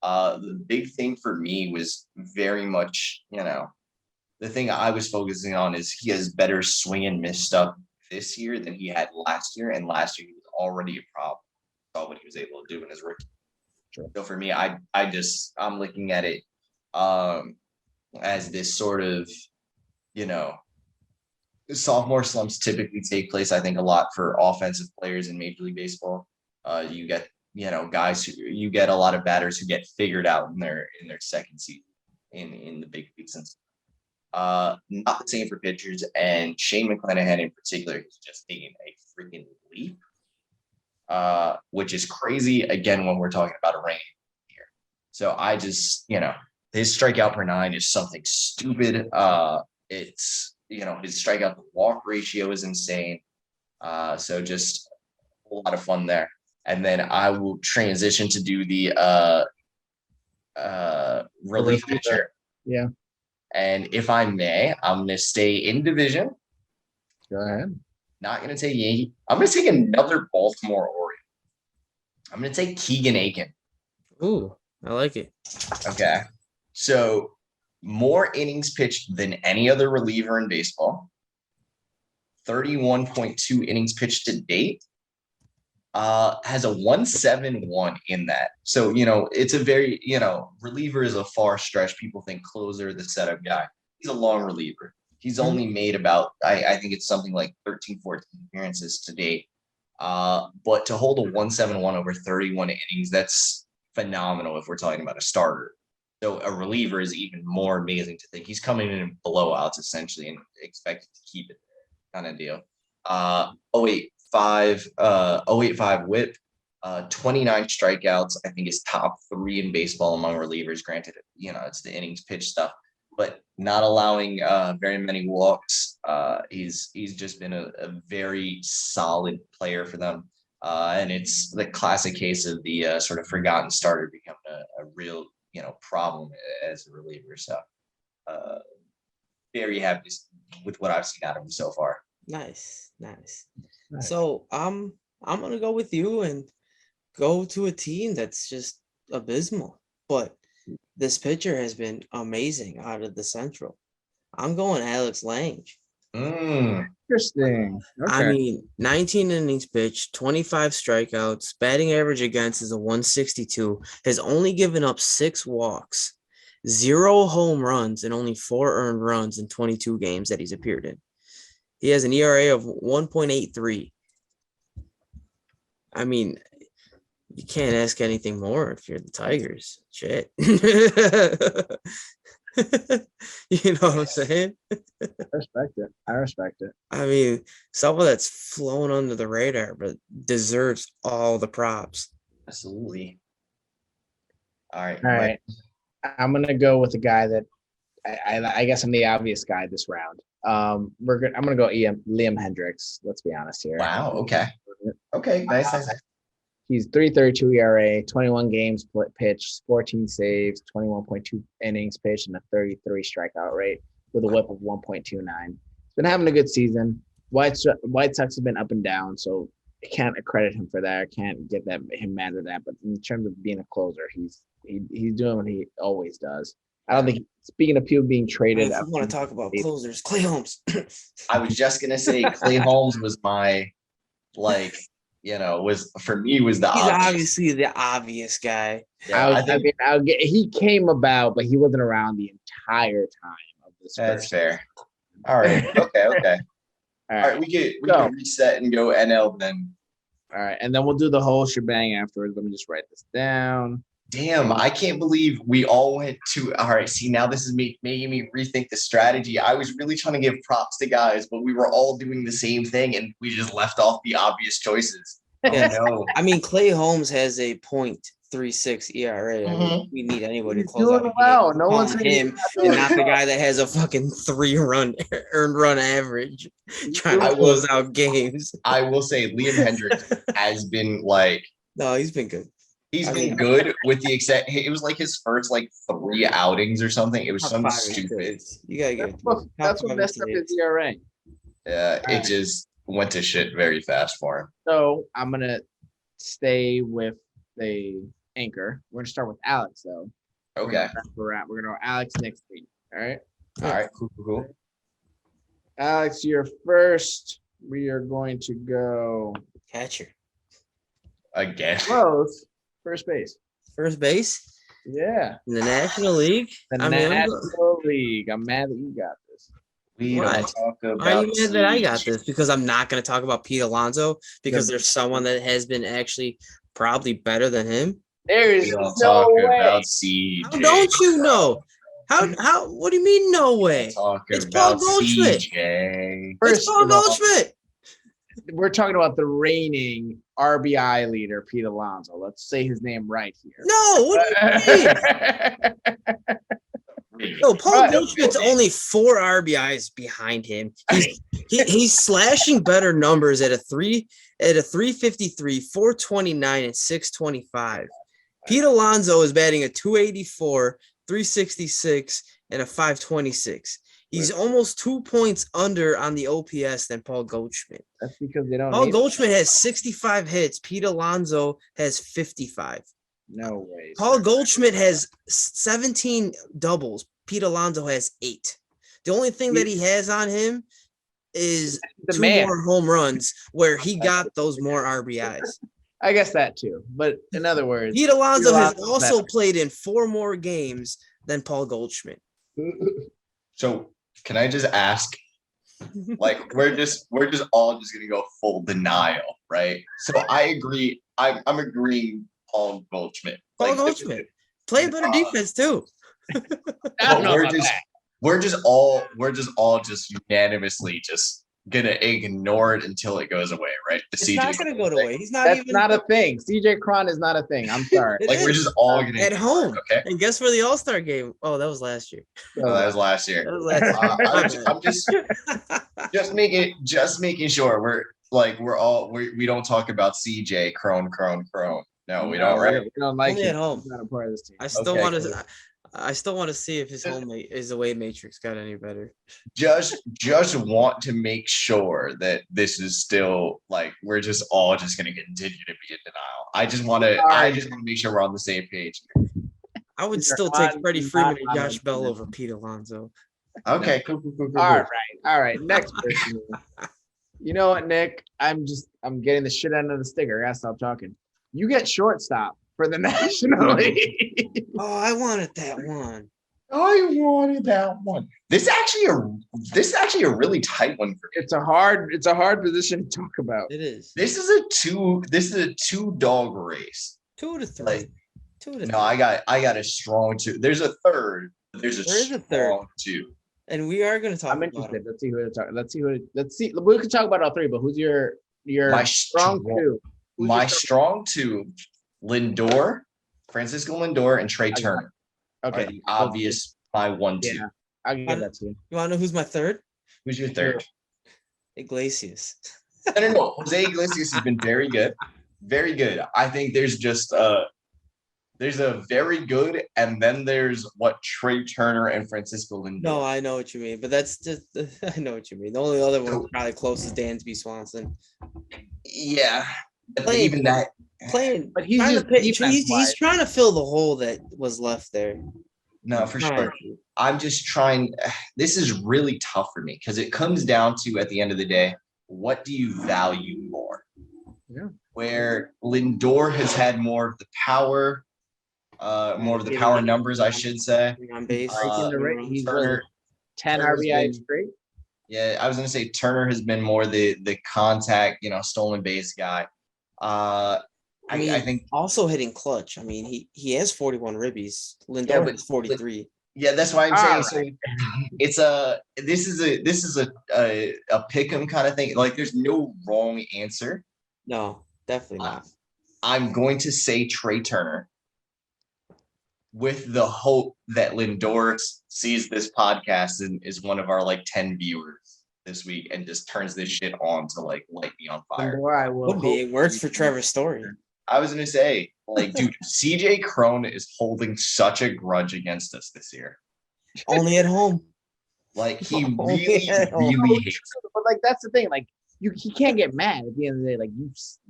The big thing for me was very much, the thing I was focusing on is he has better swing and miss stuff this year than he had last year, and last year he was already a problem. Saw what he was able to do in his rookie. Sure. So for me, I'm looking at it as this sort of, sophomore slumps typically take place, I think, a lot for offensive players in Major League Baseball. You get, guys you get a lot of batters who get figured out in their second season in the big leagues. Not the same for pitchers, and Shane McClanahan in particular has just taken a freaking leap, which is crazy again when we're talking about a rain here. So I just, his strikeout per 9 is something stupid. It's, his strikeout to walk ratio is insane. So just a lot of fun there. And then I will transition to do the relief pitcher. Yeah. And if I may, I'm going to stay in division. Go ahead. Not going to take Yankee. I'm going to take another Baltimore Oriole. I'm going to take Keegan Aiken. Ooh, I like it. Okay. So more innings pitched than any other reliever in baseball. 31.2 innings pitched to date. Has a 1.71 in that. So, it's a very, reliever is a far stretch. People think closer, the setup guy. He's a long reliever. He's only made about, I think it's something like 13, 14 appearances to date. But to hold a 1.71 over 31 innings, that's phenomenal if we're talking about a starter. So a reliever is even more amazing to think. He's coming in blowouts essentially and expected to keep it kind of deal. 0.85 WHIP, 29 strikeouts. I think is top 3 in baseball among relievers. Granted, it's the innings pitch stuff, but not allowing very many walks. He's just been a very solid player for them. And it's the classic case of the sort of forgotten starter becoming a real, problem as a reliever. So very happy with what I've seen out of him so far. Nice. So I'm gonna go with you and go to a team that's just abysmal, but this pitcher has been amazing out of the Central. I'm going Alex Lange. Interesting. Okay. I mean, 19 innings pitched, 25 strikeouts, batting average against is a 162, has only given up 6 walks, 0 home runs, and only 4 earned runs in 22 games that he's appeared in. He has an ERA of 1.83. I mean, you can't ask anything more if you're the Tigers. Shit. You know what I'm saying? I respect it. I mean, someone that's flown under the radar, but deserves all the props. Absolutely. All right. All right. I'm gonna go with a guy that I guess I'm the obvious guy this round. I'm gonna go Liam Hendricks. Let's be honest here. Wow. Okay. Nice. He's 3.32 ERA, 21 games pitched, 14 saves, 21.2 innings pitched, and a 33 strikeout rate with a WHIP of 1.29. He's been having a good season. White Sox have been up and down, so I can't credit him for that. I can't get him mad at that. But in terms of being a closer, he's doing what he always does. I don't think. Speaking of people being traded, If you want to talk about closers, Clay Holmes. I was just gonna say Clay Holmes was my was for me was the He's obvious. obviously the obvious guy. Yeah, he came about, but he wasn't around the entire time of this. That's fair. All right. Okay. All right. We can reset and go NL then. All right, and then we'll do the whole shebang afterwards. Let me just write this down. Damn, I can't believe we all went to. All right, see, now this is making me rethink the strategy. I was really trying to give props to guys, but we were all doing the same thing, and we just left off the obvious choices. Oh Yes. no. I mean, Clay Holmes has a .36 ERA. I mean, Mhm. we need anybody to He's close out a doing game. well. No Calling one's saying him and not the guy that has a fucking 3-run earned run average trying to I close will. out games. I will say Liam Hendricks has been like No, he's been good. he's I been mean, good with the except it was like his first like 3 outings or something. It was top something 5 in stupid. saves. You gotta get That's what messed up his ERA. It just went to shit very fast for him. So I'm gonna stay with the anchor. We're gonna start with Alex though. Okay. We're gonna go Alex next week. All right. All right. Cool. Alex, you're first. We are going to go Catcher. Again. close. First base. First base Yeah. in the National League. The I mean, National League. I'm mad that you got this. We Why? don't talk about. Why are you mad that I got Siege. this? Because I'm not going to talk about Pete Alonso because there's someone that has been actually probably better than him. There We is don't no talk way. about CJ. How don't you know? How? What do you mean? No way. Talk It's Paul about Goldschmidt. CJ. It's First Paul of all, Goldschmidt. we're talking about the reigning RBI leader, Pete Alonso. Let's say his name right here. No. What do you mean? No, Paul Right. Goldschmidt's only 4 RBIs behind him. He's slashing better numbers at a 353, 429, and 625. Pete Alonso is batting a 284, 366, and a 526. He's almost 2 points under on the OPS than Paul Goldschmidt. That's because they don't. Paul need Goldschmidt has 65 hits. Pete Alonso has 55. No way. Paul sir. Goldschmidt has 17 doubles. Pete Alonso has 8. The only thing that he has on him is The 2 man. more home runs where he got those more RBIs. I guess that too. But in other words, Pete Alonso has Alonso's also better. played in 4 more games than Paul Goldschmidt. So can I just ask? Like we're just all just gonna go full denial, right? So I agree. I'm agreeing. Paul Goldschmidt. Paul Like, Goldschmidt. Play a better defense too. I But don't know we're about just that. we're just all just unanimously just gonna ignore it until it goes away, right? The It's CJ not going to go away. He's not That's even not a thing. CJ Cron is not a thing. I'm sorry. It like we're is. just all gonna At ignore it, home. okay? And guess where the All-Star game? Oh, that was last year. Oh, that was last year. That was last year. I'm just making sure we don't talk about CJ Crone. No, we don't, right? We don't like Only him. at home. He's not a part of this team. I still Okay, want cool. to. I still want to see if his away matrix got any better. Just want to make sure that this is still like we're just all just gonna continue to be in denial. I just want to make sure we're on the same page. I would These are still take on- Freddie Freeman and not Josh on- Bell over Pete Alonso. Okay, cool. All right. Next person. You know what, Nick? I'm getting the shit end of the sticker. I gotta stop talking. You get shortstop for the National League. Oh, I wanted that one. I wanted that one. This is actually a really tight one for me. It's a hard position to talk about. It is This is a two dog race. 2 to 3. Like, 2 to 3. No, I got a strong two. There's a third. There's a There is a third. strong two. And we are going to talk I'm about interested. him. Let's see who to talk. Let's see. We can talk about all three, but who's your My strong two? Who's My your strong two, Lindor, Francisco Lindor, and Trey Turner. Okay. Are the obvious my 1-2. Yeah. I'll give that to you. You want to know who's my third? Who's your third? Iglesias. No. Jose Iglesias has been very good. Very good. I think there's just there's a very good, and then there's what Trey Turner and Francisco Lindor. No, I know what you mean, but that's just I know what you mean. The only other one probably close is Dansby Swanson. Yeah. But Playing- even that Playing, But he's trying just to pick, defense-wise. he's trying to fill the hole that was left there. no, for Trying sure. to. I'm just trying. This is really tough for me because it comes down to at the end of the day, what do you value more? Yeah. Where Lindor has had more of the power, more of the power numbers, I should say. On base. Breaking the rate. He's Turner, 10 Turner's RBI been- straight. yeah, I was gonna say Turner has been more the contact, stolen base guy. I mean, I think also hitting clutch. I mean, he has 41 ribbies. Lindor but- has 43. yeah, that's why I'm All saying so. It's this is a pick 'em kind of thing. Like, there's no wrong answer. No, definitely not. I'm going to say Trey Turner with the hope that Lindor sees this podcast and is one of our like 10 viewers this week and just turns this shit on to like light me on fire. Lindor, I will Would be. It hope works for Trevor's story. I was gonna say, like, dude, CJ Crone is holding such a grudge against us this year. Only at home. Like, he Oh, really, yeah. really hates. But like that's the thing. Like he can't get mad at the end of the day. Like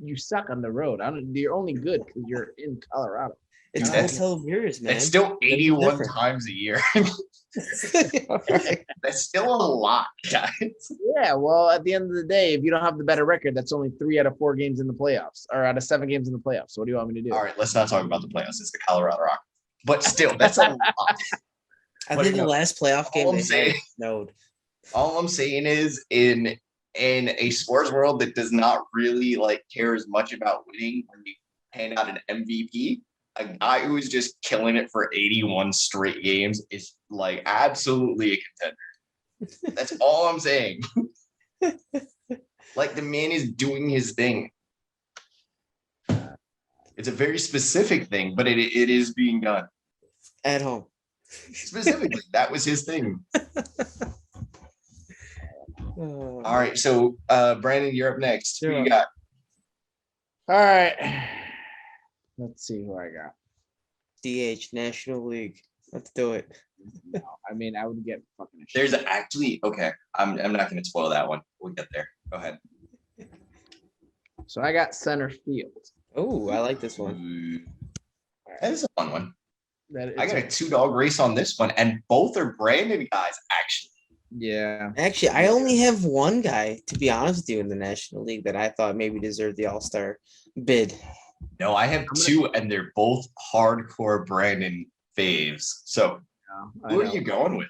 you suck on the road. You're only good because you're in Colorado. It's Dude, that's- hotel beers, man. It's still It's 81 different. times a year. Right. That's still a lot, guys. Yeah, well, at the end of the day, if you don't have the better record, that's only 3 out of 4 games in the playoffs, or out of 7 games in the playoffs. So what do you want me to do? All right, let's not talk about the playoffs. It's the Colorado Rock. But still, that's a lot. I But think no, the last playoff game all I'm they saying- had snowed. All I'm saying is in a sports world that does not really like care as much about winning when you hand out an MVP, a guy who is just killing it for 81 straight games is like absolutely a contender. That's all I'm saying. Like, the man is doing his thing. It's a very specific thing, but it is being done. At home. Specifically, that was his thing. Oh, All right, so Brandon, you're up next. Who you Sure. got? All right. Let's see who I got. DH National League. Let's do it. No, I mean, I would get fucking a shit. There's actually okay. I'm not going to spoil that one. We'll get there. Go ahead. So I got center field. Oh, I like this one. Ooh, that is a fun one. That is I got a 2-dog race on this one, and both are Brandon guys. Actually, yeah. Actually, I only have one guy, to be honest with you, in the National League that I thought maybe deserved the All-Star bid. no, I have gonna- 2, and they're both hardcore Brandon faves. So I who are know. you going with?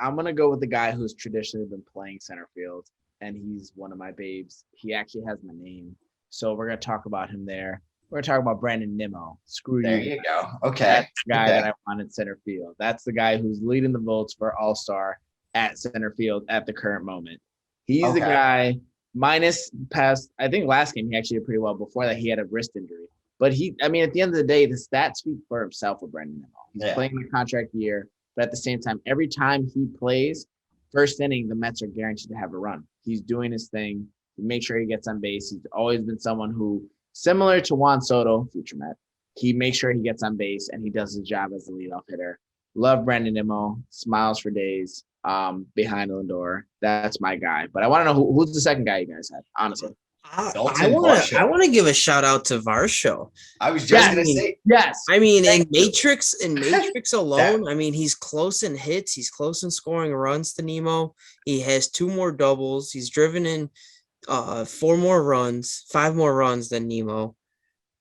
I'm gonna go with the guy who's traditionally been playing center field, and he's one of my babes. He actually has my name, so we're gonna talk about him there. We're gonna talk about Brandon Nimmo. Screw There you. you go. Okay. That's the guy Okay. that I want in center field. That's the guy who's leading the votes for All Star at center field at the current moment. He's the Okay. guy minus past. I think last game he actually did pretty well. Before that, he had a wrist injury. But I mean, at the end of the day, the stats speak for himself with Brandon Nimmo. He's Yeah. playing the contract year, but at the same time, every time he plays, first inning, the Mets are guaranteed to have a run. He's doing his thing. He makes sure he gets on base. He's always been someone who, similar to Juan Soto, future Met, he makes sure he gets on base and he does his job as the leadoff hitter. Love Brandon Nimmo. Smiles for days. Behind Lindor. That's my guy. But I want to know who's the second guy you guys had, honestly. I Dalton want Varsho. to. I want to give a shout out to Varsho. I was just Yeah, going to say, Yes. I mean, in Thank you. Matrix alone, I mean, he's close in hits. He's close in scoring runs to Nemo. He has 2 more doubles. He's driven in 5 more runs than Nemo.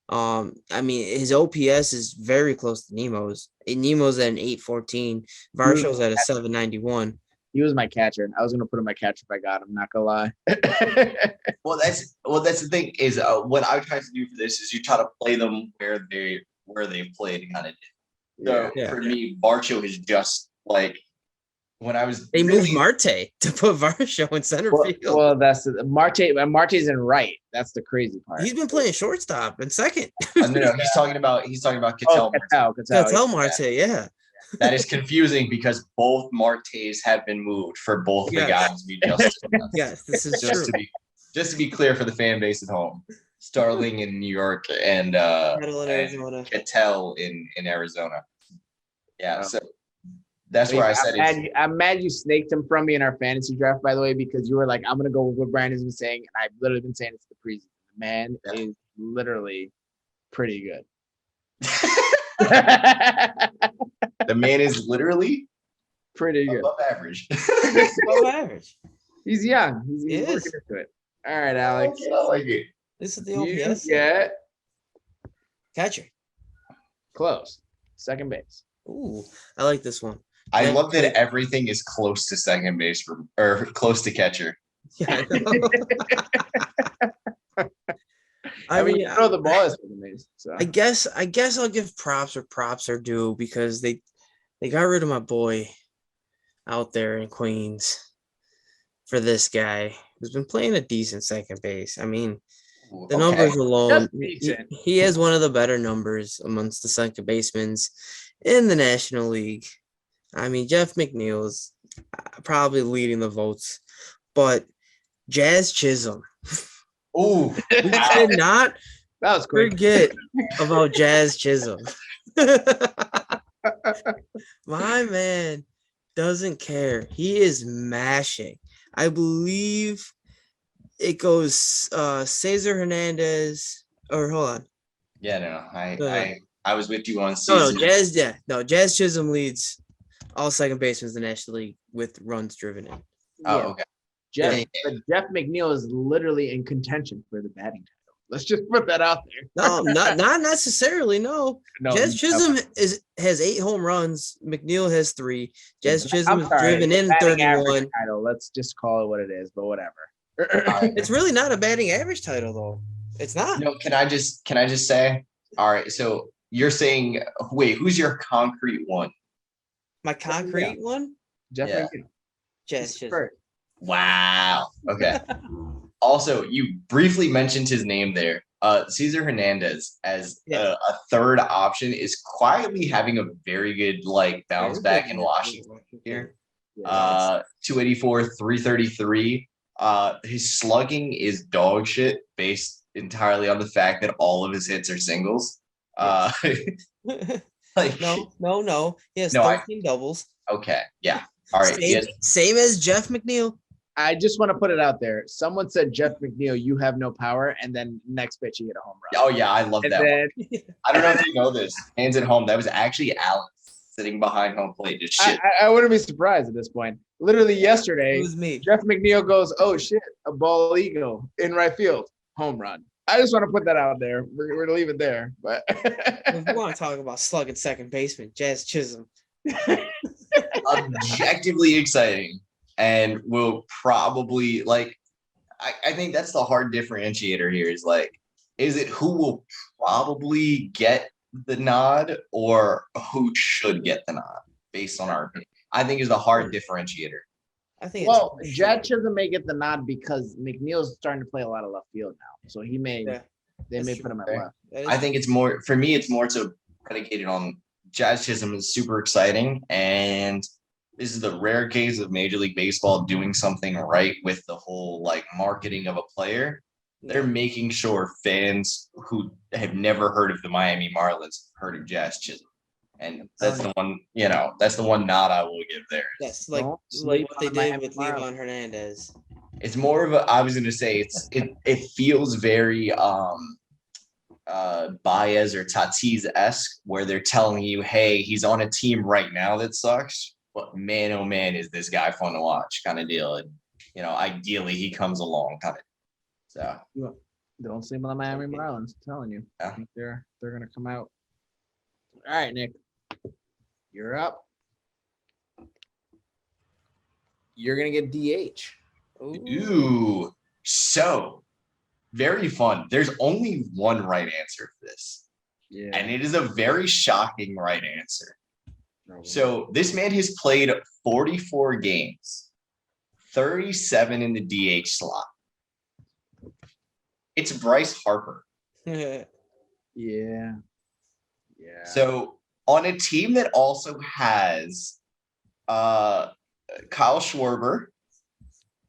I mean, his OPS is very close to Nemo's. Nemo's at an 814. Varsho's at a 791. He was my catcher. I was gonna put him my catcher if I got him. Not gonna lie. well, that's the thing is what I try to do for this is you try to play them where they played kind of. So Yeah. for me, Barcho is just like when I was They moved really- Marte to put Varsho in center field. well, that's Marte's in right. That's the crazy part. He's been playing shortstop and second. no, he's talking about Cattell. Cattell. Tell Marte, yeah. That is confusing because both Martes have been moved for both the Yes. guys we just discussed. Yes, this is true. just to be clear for the fan base at home. Starling in New York and Battle in Arizona. Cattell in Arizona. Yeah, Oh. so that's where I said I'm mad you snaked him from me in our fantasy draft, by the way, because you were like, I'm gonna go with what Brandon's been saying, and I've literally been saying it's the preseason. The man Yeah. is literally pretty good. the man is literally Pretty good. above average. Below average. He's young. He's He working is. into it. All right, Alex. I like it. This is the You OPS. get Catcher. close. Second base. Ooh, I like this one. I Yeah. love that everything is close to second base or close to catcher. Yeah, I know. I mean, you throw the ball at second base. So I guess I'll give props where props are due because they got rid of my boy out there in Queens for this guy who's been playing a decent second base. I mean, Ooh, the okay. numbers alone, Just decent. he has one of the better numbers amongst the second basemen in the National League. I mean, Jeff McNeil is probably leading the votes, but Jazz Chisholm, Ooh, we cannot that was quick. forget about Jazz Chisholm. My man doesn't care. He is mashing. I believe it goes Cesar Hernandez. Or hold on. yeah, no, Go ahead. I was with you on No, season. Jazz Chisholm leads all second basemen in the National League with runs driven in. Oh, Yeah. okay. Jeff, but Jeff McNeil is literally in contention for the batting title. Let's just put that out there. No, not necessarily. No, No, Jazz Chisholm has 8 home runs. McNeil has 3. Jazz Chisholm is driven the in batting average 31. title. Let's just call it what it is, but whatever. right. It's really not a batting average title though. It's not. No, can I just say, all right, so you're saying, wait, who's your concrete one? My concrete one, Jeff Yeah. McNeil. Jazz Chisholm. First. Wow. Okay. Also, you briefly mentioned his name there. Cesar Hernandez as Yeah. a third option is quietly having a very good like bounce back in Washington here. 284, 333. His slugging is dog shit based entirely on the fact that all of his hits are singles. Like No. He has No, 13 doubles. okay, yeah. All right. Same as Jeff McNeil. I just want to put it out there. Someone said Jeff McNeil, you have no power, and then next pitch he hit a home run. Oh yeah, I love And that then one. I don't know if you know this. Hands at home. That was actually Alex sitting behind home plate. Just shit. I wouldn't be surprised at this point. Literally It yesterday, was me. Jeff McNeil goes, "Oh shit, a ball eagle in right field, home run." I just want to put that out there. We're gonna leave it there, but If you want to talk about slugging second baseman, Jazz Chisholm. Objectively exciting, and will probably like. I think that's the hard differentiator here. Is like, is it who will probably get the nod or who should get the nod based on our opinion? I think is the hard differentiator. I think. well, it's Jad Chisholm may get the nod because McNeil's starting to play a lot of left field now, so he may Yeah, they that's may true. put him at Okay. left. That is I think it's more for me. It's more so predicated on Jazz Chisholm is super exciting, and this is the rare case of Major League Baseball doing something right with the whole like marketing of a player. They're making sure fans who have never heard of the Miami Marlins heard of Jazz Chisholm, and that's the one. That's the one nod I will give there. Yes, Don't like sleep what they on the did Miami with Marlins. Levon Hernandez. It's more of a. I was going to say it feels very Baez or Tatis-esque, where they're telling you, hey, he's on a team right now that sucks, but man, oh man, is this guy fun to watch kind of deal. And, ideally he comes along kind of. So, Don't sleep on the Miami Marlins. I'm telling you, I Yeah. think they're gonna come out. All right, Nick, you're up. You're gonna get DH. ooh, so very fun. There's only one right answer for this, Yeah. and it is a very shocking right answer. So this man has played 44 games, 37 in the DH slot. It's Bryce Harper. Yeah. Yeah. So on a team that also has Kyle Schwarber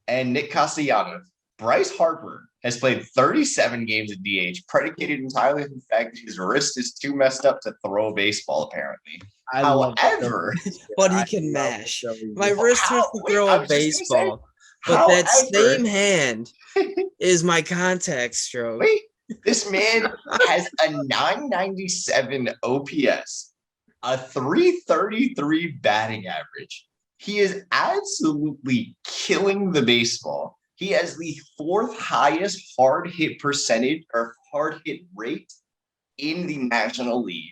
and Nick Castellanos, Bryce Harper has played 37 games at DH, predicated entirely on the fact that his wrist is too messed up to throw a baseball, apparently. I love However, But he I can love mash. the show. My wrist hurts to throw a baseball, but that same hand is my contact stroke. Wait, this man has a 997 OPS, a 333 batting average. He is absolutely killing the baseball. He has the 4th highest hard hit percentage or hard hit rate in the National League.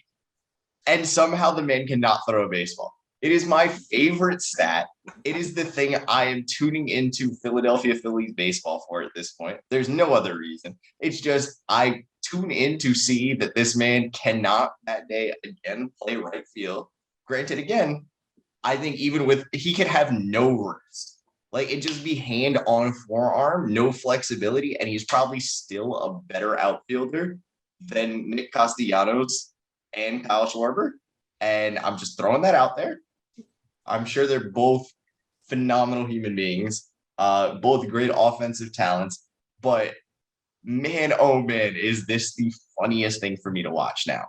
And somehow the man cannot throw a baseball. It is my favorite stat. It is the thing I am tuning into Philadelphia Phillies baseball for at this point. There's no other reason. It's just I tune in to see that this man cannot that day again play right field. Granted, again, I think even with he could have no wrist. Like it just be hand on forearm, no flexibility, and he's probably still a better outfielder than Nick Castellanos and Kyle Schwarber. And I'm just throwing that out there. I'm sure they're both phenomenal human beings, both great offensive talents. But man, oh man, is this the funniest thing for me to watch now?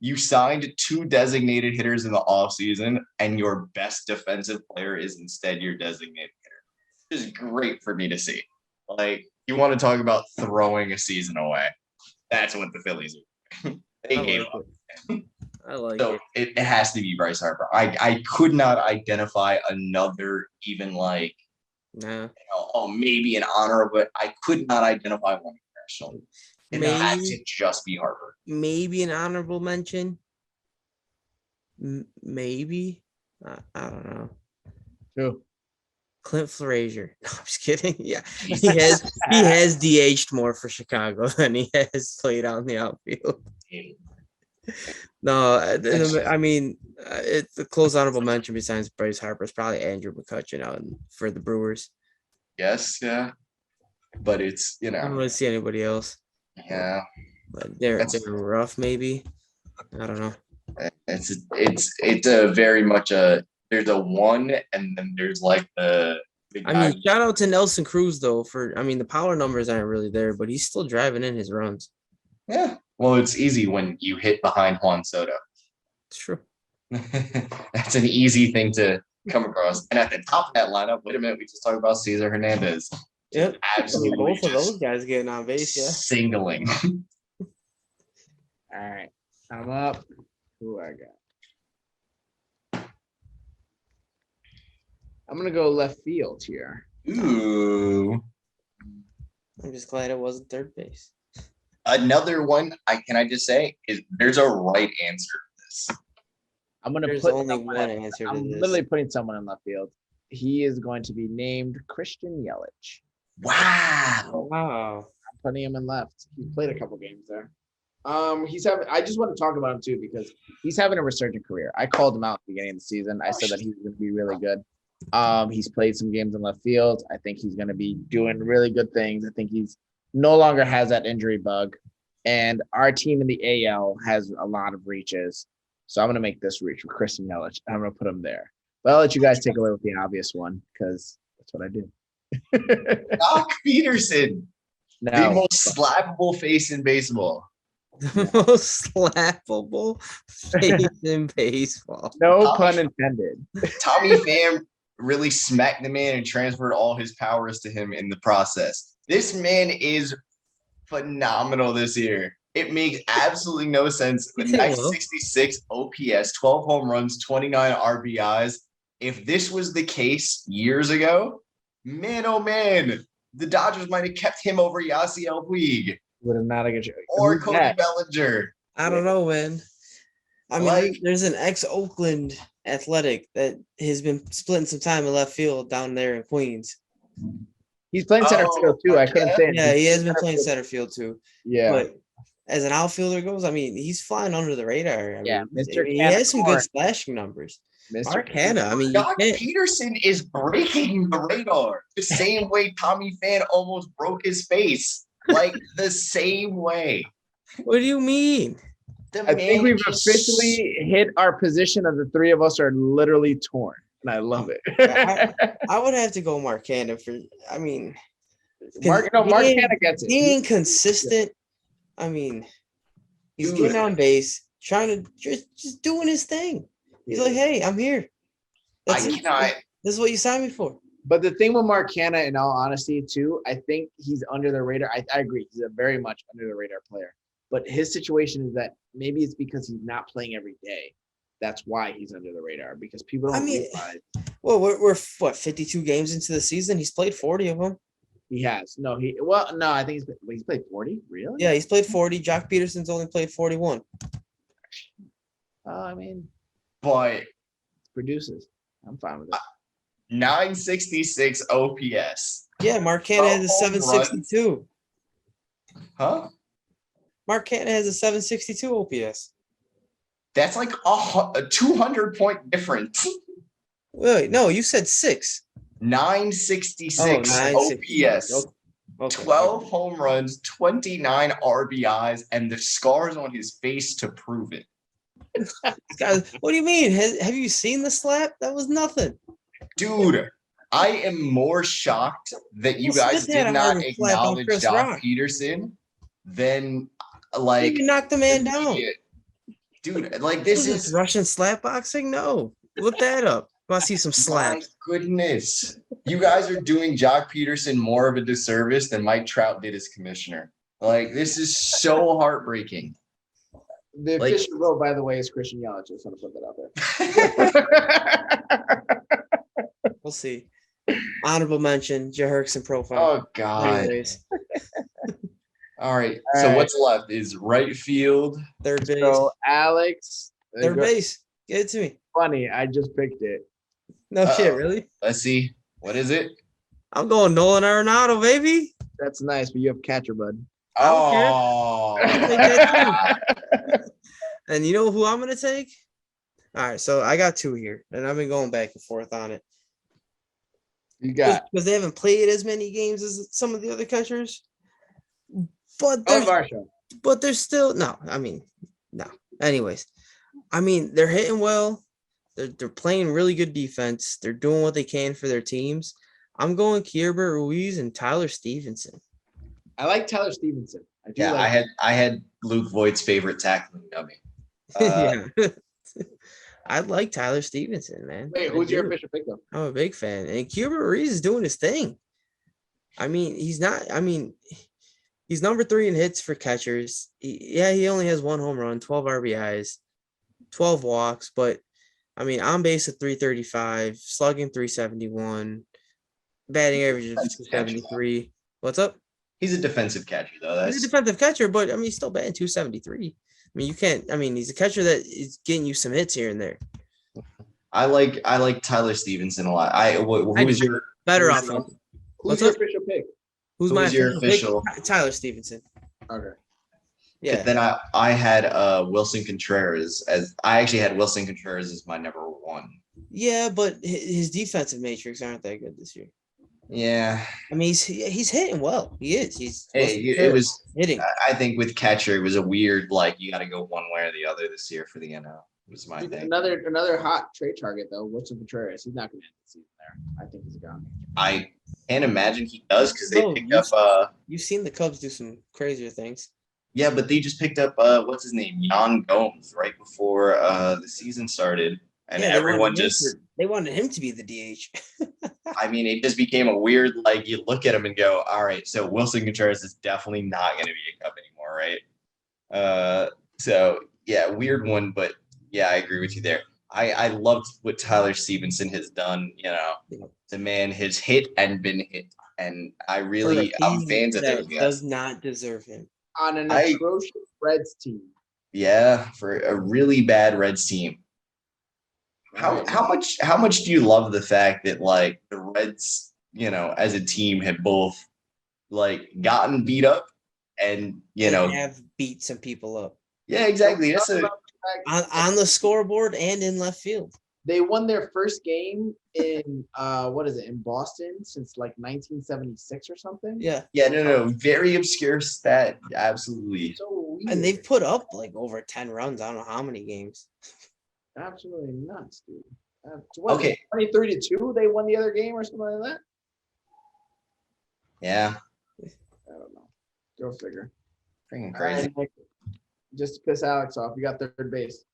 You signed 2 designated hitters in the offseason, and your best defensive player is instead your designated hitter. This is great for me to see. Like, you want to talk about throwing a season away. That's what the Phillies are. They I gave like up. it. I like So it. it has to be Bryce Harper. I could not identify another even like, Nah. oh, maybe an honor, but I could not identify one professional. It had to Maybe just be Harper. maybe an honorable mention. Maybe. I don't know. True. Clint Frazier. No, I'm just kidding. Yeah, he has DH'd more for Chicago than he has played on the outfield. No, I mean, it's the close honorable mention besides Bryce Harper is probably Andrew McCutcheon out for the Brewers. Yes, yeah. But it's, I don't really see anybody else. yeah. But they're rough, maybe. I don't know. It's a very much there's a one and then there's like the I mean, shout out to Nelson Cruz though the power numbers aren't really there, but he's still driving in his runs. yeah. Well, it's easy when you hit behind Juan Soto. It's true. That's an easy thing to come across. And at the top of that lineup, wait a minute, we just talked about Cesar Hernandez. Yep. Absolutely. Both of those guys getting on base, yeah. Singling. All right. I'm up. Who I got? I'm gonna go left field here. Ooh. I'm just glad it wasn't third base. Another one, can I just say, is there's a right answer to this. I'm gonna There's put only someone one in- answer to I'm this. literally putting someone in left field. He is going to be named Christian Yelich. Wow. Wow. I'm putting him in left. He's played a couple games there. I just want to talk about him too because he's having a resurgent career. I called him out at the beginning of the season. I said that he was going to be really good. He's played some games in left field. I think he's going to be doing really good things. I think he's no longer has that injury bug. And our team in the AL has a lot of reaches. So I'm going to make this reach with Christian Yelich. I'm going to put him there. But I'll let you guys take away with the obvious one because that's what I do. Doc Peterson, the No, most slappable face in baseball. The most slappable face in baseball. no pun intended. Tommy Pham really smacked the man and transferred all his powers to him in the process. This man is phenomenal this year. It makes absolutely no sense. With 966 OPS, 12 home runs, 29 RBIs. If this was the case years ago, man, oh man, the Dodgers might have kept him over Yasiel Puig Would have not a good or Who's Cody that? Bellinger. I don't know, man. I mean, Like- there's an ex-Oakland athletic that has been splitting some time in left field down there in Queens. He's playing center Oh, field too. I couldn't say it. Yeah, he has been playing center field too. Yeah. But as an outfielder goes, I mean, he's flying under the radar. Yeah, Mr. He has some Cannacorn. good splashing numbers. Mr. Mark Hanna, I mean, you Doc can't. Peterson is breaking the radar the same way Tommy Pham almost broke his face. Like the same way. What do you mean? The I think man we've is- officially hit our position of the three of us are literally torn. And I love it. I would have to go Mark Hanna for. I mean, Mark being- Hanna gets it. being consistent. I mean, he's Dude. getting on base, trying to just doing his thing. He's like, hey, I'm here. I That's it. cannot. This is what you signed me for. But the thing with Mark Hanna, in all honesty, too, I think he's under the radar. I agree. He's a very much under the radar player. But his situation is that maybe it's because he's not playing every day. That's why he's under the radar because people don't realize Well, we're what 52 games into the season. He's played 40 of them. he has. No, I think he's played 40. Really? Yeah, he's played 40. Jock Peterson's only played 41. I mean, But produces. I'm fine with it. 966 OPS. Yeah, Mark Cannon has a home runs. 762. Huh? Mark Cannon has a 762 OPS. That's like a 200-point difference. Wait, no, you said 6. 966 966. OPS. Okay. 12 home runs, 29 RBIs, and the scars on his face to prove it. Guys, what do you mean? Have you seen the slap? That was nothing. Dude, I am more shocked that you Will guys Smith had did a not harder slap on acknowledge Chris Josh Rock. Peterson than He like even knocked the man down. immediate- Dude, like This this is Russian slap boxing? No. Look that up. Want to see some my slaps? goodness. You guys are doing Jock Peterson more of a disservice than Mike Trout did as commissioner. Like, this is so heartbreaking. The Like- official vote, by the way, is Christian Yelich. Just want to put that out there. We'll see. Honorable mention, Jaherkson profile. Oh God. Anyways, All right. All So right. what's left is right field. third base. So Alex, Third base. Get it to me. funny. I just picked it. No Uh-oh. shit, really? Let's see. What is it? I'm going Nolan Arenado, baby. That's nice, but you have catcher, bud. I don't care. Oh. I'll take that And you know who I'm gonna take? All right, so I got 2 here, and I've been going back and forth on it You got because they haven't played as many games as some of the other catchers. But Oh, there's Varsho. but there's still no. I mean, no. Anyways, I mean they're hitting well. They're playing really good defense. They're doing what they can for their teams. I'm going Kierbert Ruiz and Tyler Stevenson. I like Tyler Stevenson. I do Yeah, like I had Luke Voigt's favorite tackling dummy. Uh, Yeah. I like Tyler Stevenson, man. Wait, I who's your do. official pick though? I'm a big fan. And Kierbert Ruiz is doing his thing. I mean, he's number 3 in hits for catchers. He only has 1 home run, 12 RBIs, 12 walks, but I mean, on base at 335, slugging 371, batting average of That's a catcher, 273. What's up? He's a defensive catcher, though. He's a That's defensive catcher, but I mean, he's still batting 273. I mean, you can't. I mean, he's a catcher that is getting you some hits here and there. I like Tyler Stevenson a lot. Who I is do. your Better who's offense. Who's What's your up? official pick? Who's who my is your official pick? official? Tyler Stevenson. Okay. Yeah. Then I had Wilson Contreras as I actually had Wilson Contreras as my number 1. Yeah, but his defensive matrix aren't that good this year. Yeah. I mean, he's hitting well. He is. He's Hey, it was. hitting. I think with catcher, it was a weird like you got to go one way or the other this year for the NL. Was my thing. Another hot trade target though. Wilson Contreras. He's not going to end the season there. I think he's gone. I can't imagine he does because they No, picked you- up. You've seen the Cubs do some crazier things. Yeah, but they just picked up what's his name, Jan Gomes, right before the season started, and Yeah, everyone just. they wanted him to be the DH. I mean, it just became a weird, like, you look at him and go, all right, so Wilson Contreras is definitely not going to be a Cub anymore, right? So, yeah, weird one, but, yeah, I agree with you there. I loved what Tyler Stevenson has done, the man has hit and been hit, and I'm fans of those that guys. does not deserve him. On an atrocious Reds team. Yeah, for a really bad Reds team. How much do you love the fact that like the Reds, as a team have both like gotten beat up and have beat some people up. Yeah, exactly. That's on the scoreboard and in left field. They won their first game in in Boston since like 1976 or something. Yeah. Yeah, no, very obscure stat. Absolutely. So weird. And they've put up like over 10 runs. I don't know how many games. Absolutely nuts, dude. Okay. 23-2, they won the other game or something like that. Yeah. I don't know. Go figure. Freaking crazy. All right, Nick, just to piss Alex off, you got third base.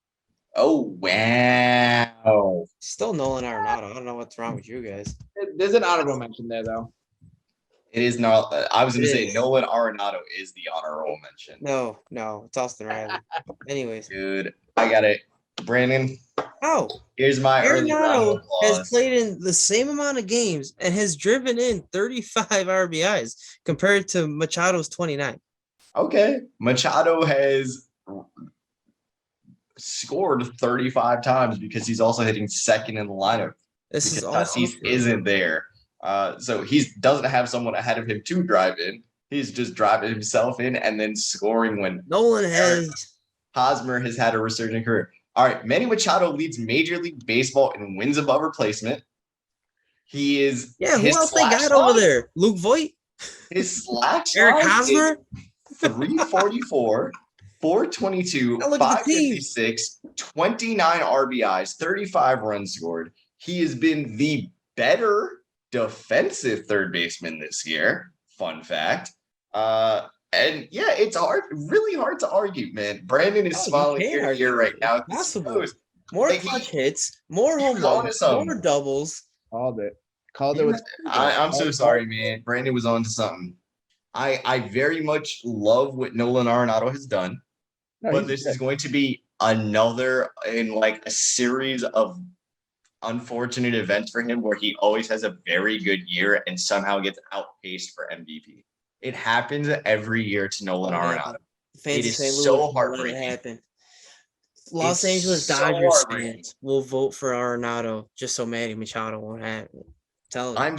Oh wow. Still Nolan Arenado. I don't know what's wrong with you guys. There's an honorable mention there, though. It is not. I was going to It say is. Nolan Arenado is the honorable mention. No, it's Austin Riley. Anyways, Dude, I got it. Brandon, oh, here's my early round Arenado of applause. has played in the same amount of games and has driven in 35 RBIs compared to Machado's 29. Okay. Machado has scored 35 times because he's also hitting second in the lineup This is because also Tatis true. isn't there. So he doesn't have someone ahead of him to drive in. He's just driving himself in and then scoring when Nolan has Hosmer has had a resurgent career. All right, Manny Machado leads Major League Baseball in wins above replacement. He is who his else they slash got over line- there? Luke Voigt, His slash Eric line is Hosmer. 344, 422, Now look at the team. 556, 29 RBIs, 35 runs scored. He has been the better defensive third baseman this year. Fun fact. And yeah, it's really hard to argue, man. Brandon is Oh, you smiling can't ear to argue ear right it. now. It's possible. More Like, clutch hits, more he home was onto runs, something. more doubles. Called it. Called it with. I'm so sorry, man. Brandon was on to something. I very much love what Nolan Arenado has done, No, but he's this good. is going to be another in like a series of unfortunate events for him where he always has a very good year and somehow gets outpaced for MVP. It happens every year to Nolan Arenado. Fans It of is St. so Louis will let it heartbreaking. happen. Los It's Angeles so Dodgers heartbreaking. fans will vote for Arenado just so Manny Machado won't have it. Tell you. I'm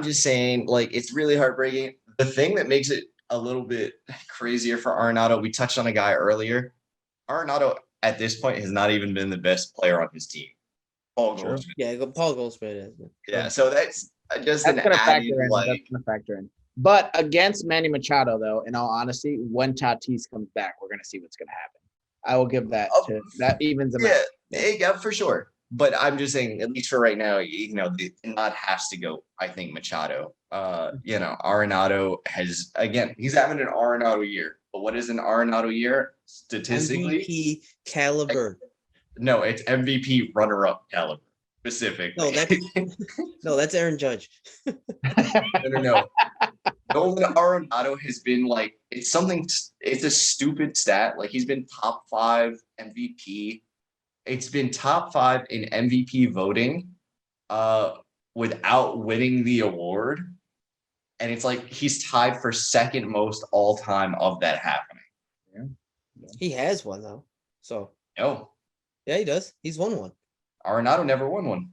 just saying, like, it's really heartbreaking. The thing that makes it a little bit crazier for Arenado, we touched on a guy earlier. Arenado at this point has not even been the best player on his team. Paul True. Goldschmidt. Yeah, Paul Goldschmidt is. Yeah, so that's just That's an gonna added factor in. like. That's gonna factor in. But against Manny Machado, though, in all honesty, when Tatis comes back, we're gonna see what's gonna happen. I will give that to that evens them out. Yeah, for sure. But I'm just saying, at least for right now, the nod has to go. I think Machado. Arenado has again. He's having an Arenado year. But what is an Arenado year statistically? MVP caliber. No, it's MVP runner-up caliber specifically. No, that's Aaron Judge. No. Nolan Arenado has been like it's a stupid stat. Like he's been top 5 MVP. It's been top 5 in MVP voting without winning the award. And it's like he's tied for second most all time of that happening. He has one though. So No. yeah, he does. He's won one. Arenado never won one.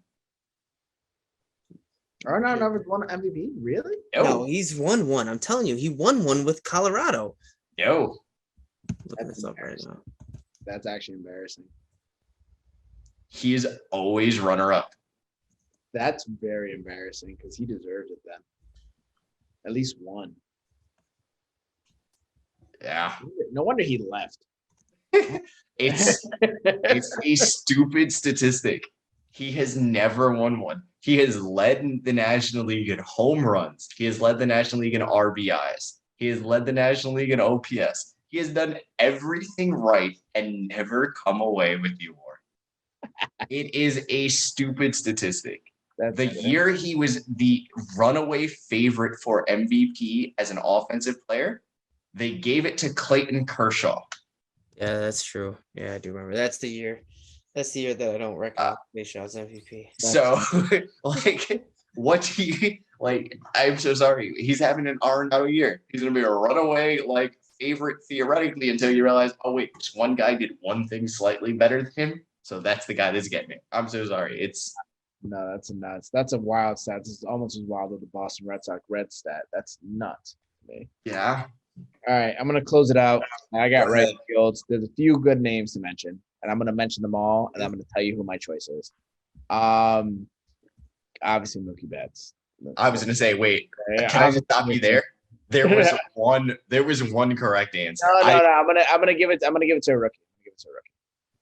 Arenado never won an MVP. Really? No, he's won one. I'm telling you, he won one with Colorado. Yo. Looking this up right now. That's actually embarrassing. He is always runner-up. That's very embarrassing because he deserves it then. At least one. Yeah. No wonder he left. It's a stupid statistic. He has never won one. He has led the National League in home runs. He has led the National League in RBIs. He has led the National League in OPS. He has done everything right and never come away with the award. It is a stupid statistic. The year he was the runaway favorite for MVP as an offensive player, they gave it to Clayton Kershaw. Yeah, that's true. Yeah, I do remember. That's the year. That's the year that I don't recognize Kershaw as MVP. So, I'm so sorry. He's having an Arenado year. He's going to be a runaway, favorite theoretically until you realize, oh, wait, this one guy did one thing slightly better than him. So that's the guy that's getting it. I'm so sorry. No, that's nuts. That's a wild stat. This is almost as wild as the Boston Red Sox red stat. That's nuts to me. Yeah. All right, I'm gonna close it out. I got right fields. There's a few good names to mention, and I'm gonna mention them all, and I'm gonna tell you who my choice is. Obviously Mookie Betts. I was gonna say, wait, Yeah, can I just stop you there? There was one correct answer. No. I'm gonna give it to a rookie.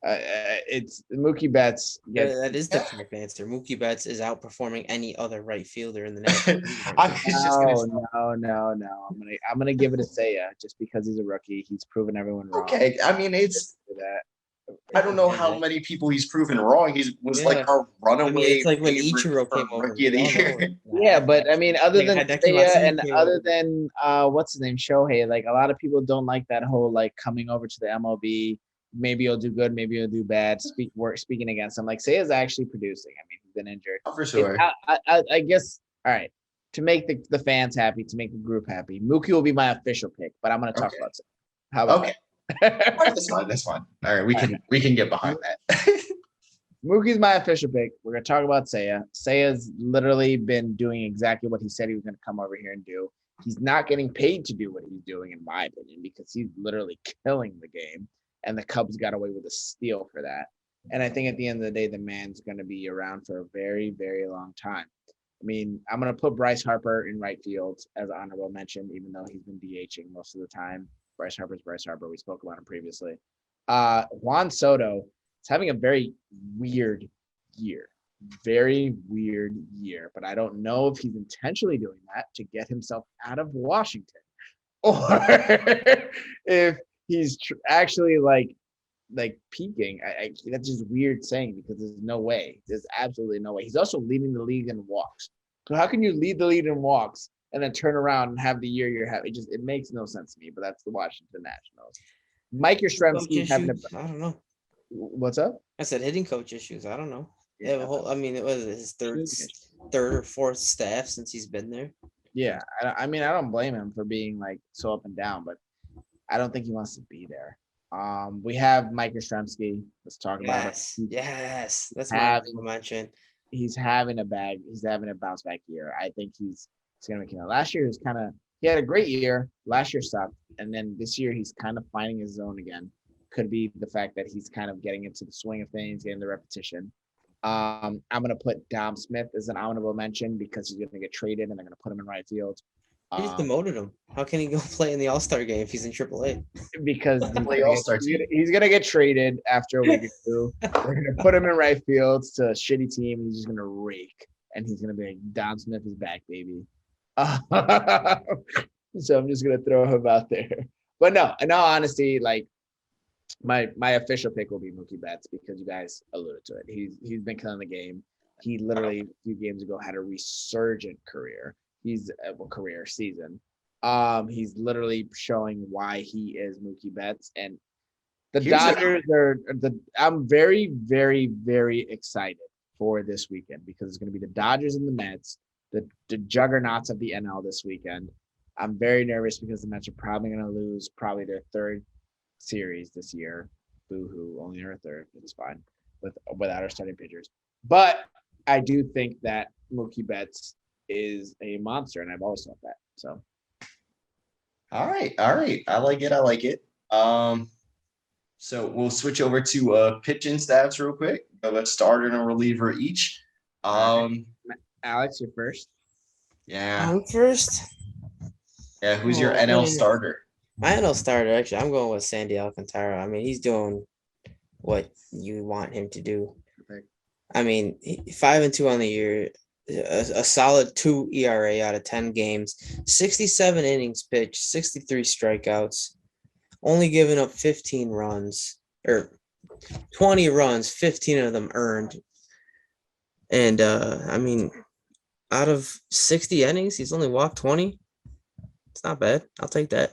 It's Mookie Betts. Yeah, that is the correct answer. Mookie Betts is outperforming any other right fielder in the National League. No. I'm gonna give it to Seiya just because he's a rookie. He's proven everyone wrong. Okay, I mean I don't know how many people he's proven wrong. He was like our runaway. It's like when Ichiro came over. Rookie of the year. Yeah, but I mean, other than Hideki Seiya Matsui and came other over. than what's his name, Shohei, like a lot of people don't like that whole coming over to the MLB. Maybe he'll do good, maybe he'll do bad. Speaking against him, Seiya's actually producing. I mean, he's been injured. Oh, for sure. I guess. All right, to make the fans happy, to make the group happy, Mookie will be my official pick. But I'm going to talk about it. How about All right, that's fine. That's fine. All right, we can get behind that. Mookie's my official pick. We're gonna talk about Saya. Saya's literally been doing exactly what he said he was gonna come over here and do. He's not getting paid to do what he's doing, in my opinion, because he's literally killing the game. And the Cubs got away with a steal for that. And I think at the end of the day, the man's gonna be around for a very, very long time. I mean, I'm gonna put Bryce Harper in right field as an honorable mention, even though he's been DHing most of the time. Bryce Harper's Bryce Harper. We spoke about him previously. Juan Soto is having a very weird year. Very weird year. But I don't know if he's intentionally doing that to get himself out of Washington or if he's actually like peaking. That's just weird saying because there's no way. There's absolutely no way. He's also leading the league in walks. So how can you lead the league in walks and then turn around and have the year you're having? It makes no sense to me. But that's the Washington Nationals. Mike Yastrzemski having a. I don't know. What's up? I said hitting coach issues. I don't know. Yeah, Yeah, I mean, it was his third or fourth staff since he's been there. Yeah, I mean, I don't blame him for being like so up and down, but I don't think he wants to be there. We have Mike Yastrzemski. Let's talk about it. Yes, that's my Having- mention. He's having a bounce back year. I think he's gonna make it. Last year he had a great year. Last year sucked, and then this year he's kind of finding his zone again. Could be the fact that he's kind of getting into the swing of things, getting the repetition. I'm gonna put Dom Smith as an honorable mention because he's gonna get traded and they're gonna put him in right field. He just demoted him. How can he go play in the All-Star game if he's in AAA? Because Play All-Star team. he's gonna get traded after a week or two. They're gonna put him in right field to a shitty team, and he's just gonna rake. And he's gonna be like, Don Smith is back, baby. So I'm just gonna throw him out there. But no, in all honesty, like my official pick will be Mookie Betts because you guys alluded to it. He's been killing the game. He literally a few games ago had a resurgent career. Career season. He's literally showing why he is Mookie Betts. And the Dodgers I'm very, very, very excited for this weekend because it's going to be the Dodgers and the Mets, the juggernauts of the NL this weekend. I'm very nervous because the Mets are probably going to lose probably their third series this year. Boo-hoo, only our third. It's fine without our starting pitchers. But I do think that Mookie Betts is a monster, and I've always thought that. So, All right. I like it. So we'll switch over to pitching stats real quick. Let's start in a reliever each. Alex, you're first. Yeah. I'm first. Yeah. Who's your NL starter? My NL starter, actually, I'm going with Sandy Alcantara. I mean, he's doing what you want him to do. Perfect. I mean, 5-2 on the year, a solid 2 ERA out of 10 games, 67 innings pitched, 63 strikeouts, only giving up 15 runs or 20 runs, 15 of them earned. And I mean, out of 60 innings, he's only walked 20. It's not bad. I'll take that.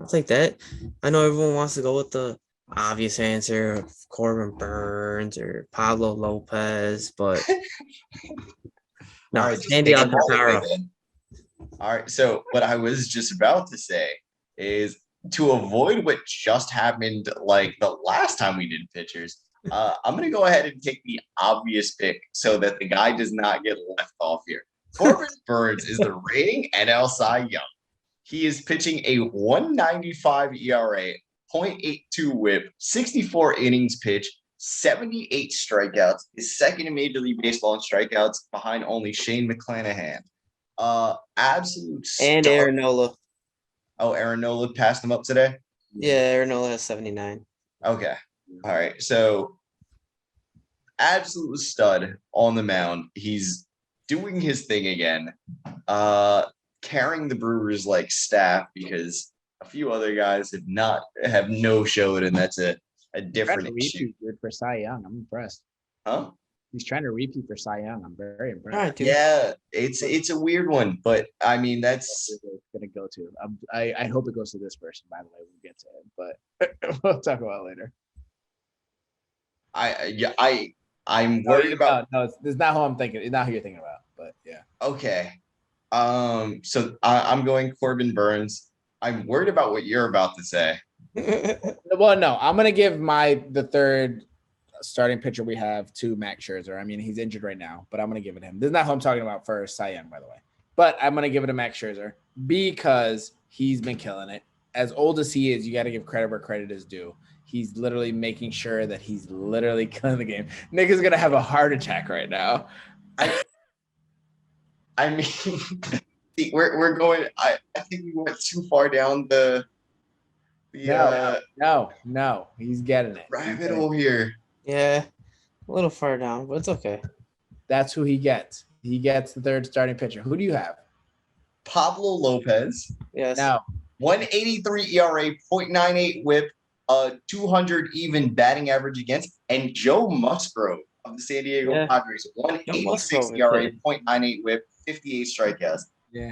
I'll take that. I know everyone wants to go with the obvious answer of Corbin Burns or Pablo Lopez, but no, All right, Sandy Alcantara. All right. So what I was just about to say is to avoid what just happened like the last time we did pitchers, I'm going to go ahead and take the obvious pick so that the guy does not get left off here. Corbin Burns is the reigning NL Cy Young. He is pitching a 195 ERA, 0.82 whip, 64 innings pitched, 78 strikeouts, is second in Major League Baseball in strikeouts behind only Shane McClanahan. Absolute And star. Aaron Nola. Oh, Aaron Nola passed him up today? Yeah, Aaron Nola has 79. Okay. All right. So absolute stud on the mound. He's doing his thing again. Carrying the Brewers like staff because a few other guys have no showed, and that's a different issue. Good for Cy Young. I'm impressed. Huh? He's trying to repeat for Cy Young. I'm very impressed. All right, dude. Yeah, it's a weird one, but I mean that's It's gonna go to. I hope it goes to this person. By the way, we'll get to it, but we'll talk about it later. I'm worried about. No, this is not who I'm thinking. It's not who you're thinking about. But yeah. Okay. So I'm going Corbin Burns. I'm worried about what you're about to say. Well, no, I'm gonna give the third starting pitcher we have to Max Scherzer. I mean, he's injured right now, but I'm gonna give it to him. This is not who I'm talking about for Cy Young, by the way. But I'm gonna give it to Max Scherzer because he's been killing it. As old as he is, you got to give credit where credit is due. He's literally making sure that he's literally killing the game. Nick is gonna have a heart attack right now. I mean, see, we're going. I think we went too far down the No, he's getting it. rabbit hole here. Yeah, a little far down, but it's okay. That's who he gets. He gets the third starting pitcher. Who do you have? Pablo Lopez, Yes. No, 183 ERA, 0.98 WHIP, 200 even batting average against, and Joe Musgrove of the San Diego Yeah. Padres, 186 Musgrove, ERA, yeah. 0.98 WHIP, 58 strikeouts. yeah.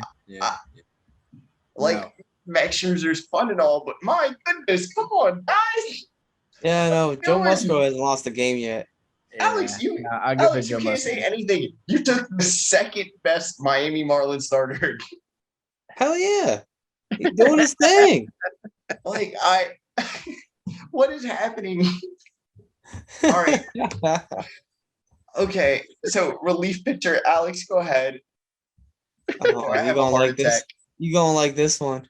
Like No. Max Scherzer's fun and all, but my goodness, come on, guys. Yeah, no, Joe Really? Musgrove hasn't lost a game yet. Alex, you I'll give Alex, it you Joe can't Musgrove. say anything. You took the second best Miami Marlins starter. Hell yeah. He's doing his thing. Like what is happening? All right. Okay, so relief pitcher, Alex, go ahead. Oh, I you have a gonna heart like this? attack. You gonna like this one?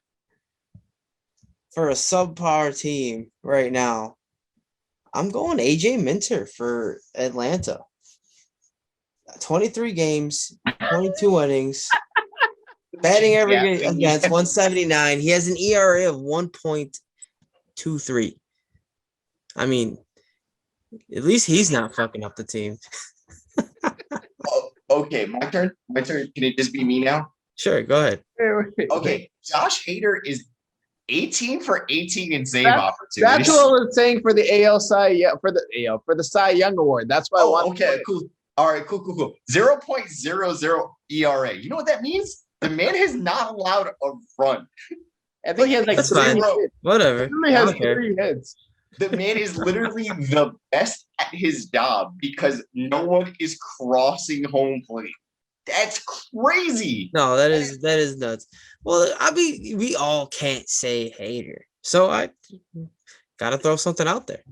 For a subpar team right now, I'm going AJ Minter for Atlanta. 23 games, 22 innings, batting average Yeah. against 179. He has an ERA of 1.23. I mean, at least he's not fucking up the team. Oh, okay, my turn. My turn. Can it just be me now? Sure, go ahead. Okay, Josh Hader is 18 for 18 in save That's opportunities. what I was saying for the AL Cy for the Cy Young Award. That's why I Oh, want. okay, cool. All right, cool. 0.00 ERA. You know what that means? The man has not allowed a run. I think he has like That's three fine. hits. Whatever. He only I has don't care. 3 hits. The man is literally the best at his job because no one is crossing home plate. That's crazy. No, that is nuts. Well, I mean, we all can't say hater, so I gotta throw something out there.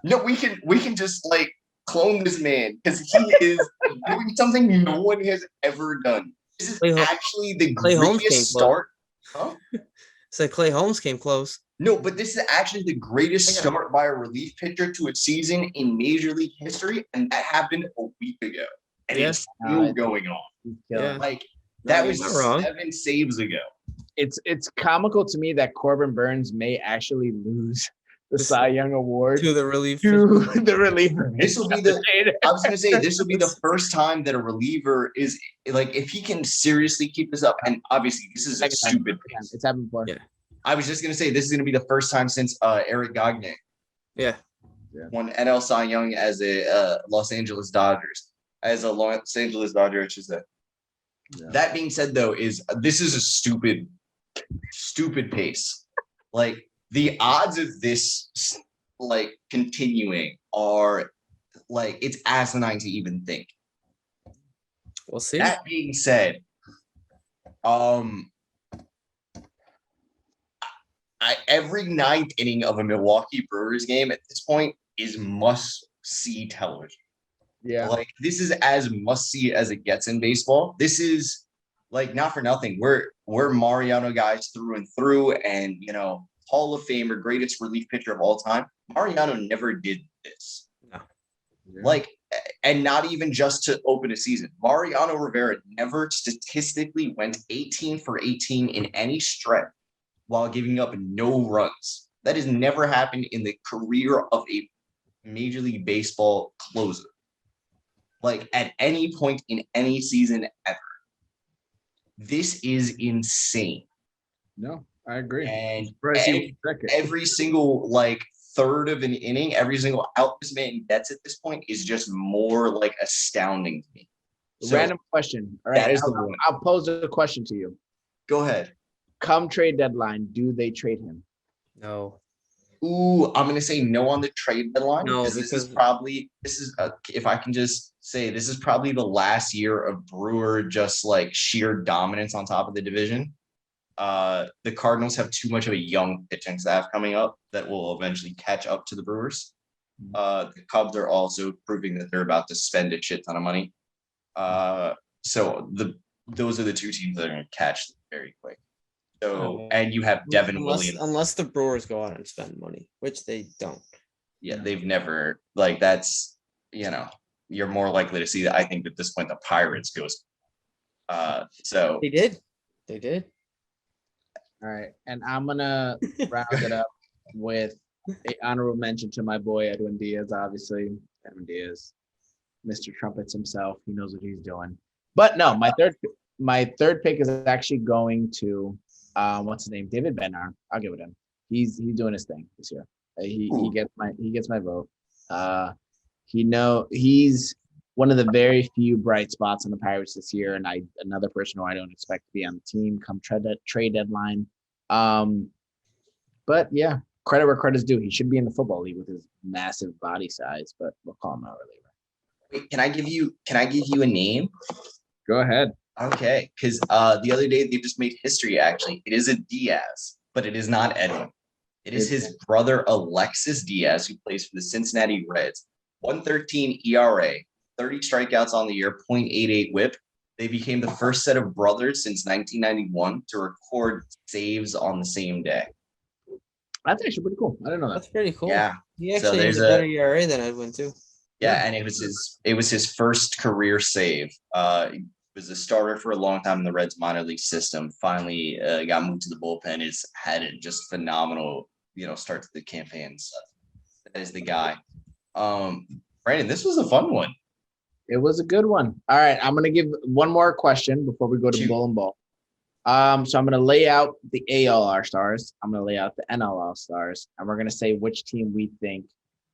No, we can just like clone this man because he is doing something no one has ever done. This is Clay Ho- actually the Clay Holmes came greatest close. start. Huh? So Clay Holmes came close. No, but this is actually the greatest start by a relief pitcher to a season in Major League history, and that happened a week ago, and Yeah. it's still going on. He's killing Yeah. it. Like No, that you're was not wrong. 7 saves ago. It's comical to me that Corbin Burns may actually lose the This- Cy Young Award To the relief. to the reliever. This will be I was gonna say this will be the first time that a reliever is like if he can seriously keep this up, and obviously this is a stupid pace. It's happened before. Yeah. I was just gonna say this is gonna be the first time since Eric Gagne Yeah. won NL Cy Young as a Los Angeles Dodgers, I should say. Yeah. That being said, though, this is a stupid pace. Like the odds of this like continuing are like it's asinine to even think. We'll see. That being said, every ninth inning of a Milwaukee Brewers game at this point is must-see television. Yeah. Like this is as must-see as it gets in baseball. This is like not for nothing. We're Mariano guys through and through, and you know, Hall of Famer, greatest relief pitcher of all time. Mariano never did this. No. Like, and not even just to open a season. Mariano Rivera never statistically went 18 for 18 in any stretch while giving up no runs. That has never happened in the career of a Major League Baseball closer. Like at any point in any season ever. This is insane. No, I agree. And Second. every single like third of an inning, every single out this man gets at this point is just more like astounding to me. So Random question. All right. that is the one. I'll pose a question to you. Go ahead. Come trade deadline, do they trade him? No. Ooh, I'm gonna say no on the trade deadline. No, this is if I can just say this is probably the last year of Brewer just like sheer dominance on top of the division. The Cardinals have too much of a young pitching staff coming up that will eventually catch up to the Brewers. The Cubs are also proving that they're about to spend a shit ton of money. So those are the two teams that are going to catch very quick. So, and you have Devin Williams. Unless the Brewers go out and spend money, which they don't. Yeah, they've never like that's you're more likely to see that. I think at this point the Pirates goes. So They did. They did. All right, and I'm gonna round it up with an honorable mention to my boy Edwin Diaz. Obviously, Edwin Diaz, Mr. Trumpets himself. He knows what he's doing. But no, my third pick is actually going to what's his name, David Bednar. I'll give it him. He's doing his thing this year. He gets my vote. He's one of the very few bright spots on the Pirates this year, and another person who I don't expect to be on the team come trade deadline. But yeah, credit where credit's due. He should be in the football league with his massive body size, but we'll call him out reliever. wait, can I give you a name? Go ahead. Okay, because the other day they just made history. Actually, it is a Diaz, but it is not Edwin. It is his brother Alexis Diaz, who plays for the Cincinnati Reds. 113 ERA, 30 strikeouts on the year, .88 WHIP. They became the first set of brothers since 1991 to record saves on the same day. That's actually pretty cool. I didn't know that. That's pretty cool. Yeah. He actually has a better ERA than Edwin too. Yeah, and it was his first career save. He was a starter for a long time in the Reds minor league system. Finally got moved to the bullpen. Has had a just phenomenal, start to the campaign. So that is the guy. Brandon, this was a fun one. It was a good one. All right, I'm gonna give one more question before we go to Bull and Bull. So I'm gonna lay out the AL All-Stars. I'm gonna lay out the NL All-Stars, and we're gonna say which team we think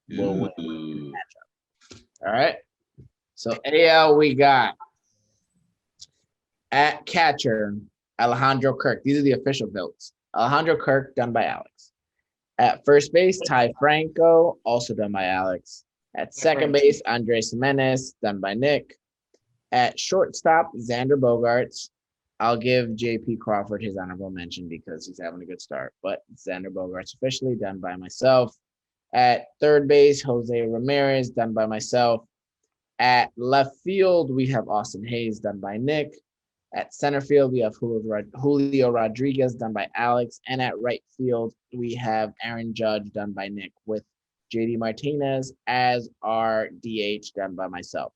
will win the matchup. All right. So AL, we got at catcher Alejandro Kirk. These are the official votes. Alejandro Kirk, done by Alex. At first base, Ty Franco, also done by Alex. At second base, Andres Jimenez, done by Nick. At shortstop, Xander Bogaerts. I'll give JP Crawford his honorable mention because he's having a good start. But Xander Bogaerts officially done by myself. At third base, Jose Ramirez, done by myself. At left field, we have Austin Hayes, done by Nick. At center field, we have Julio Rodriguez, done by Alex. And at right field, we have Aaron Judge, done by Nick, with JD Martinez as our DH, done by myself.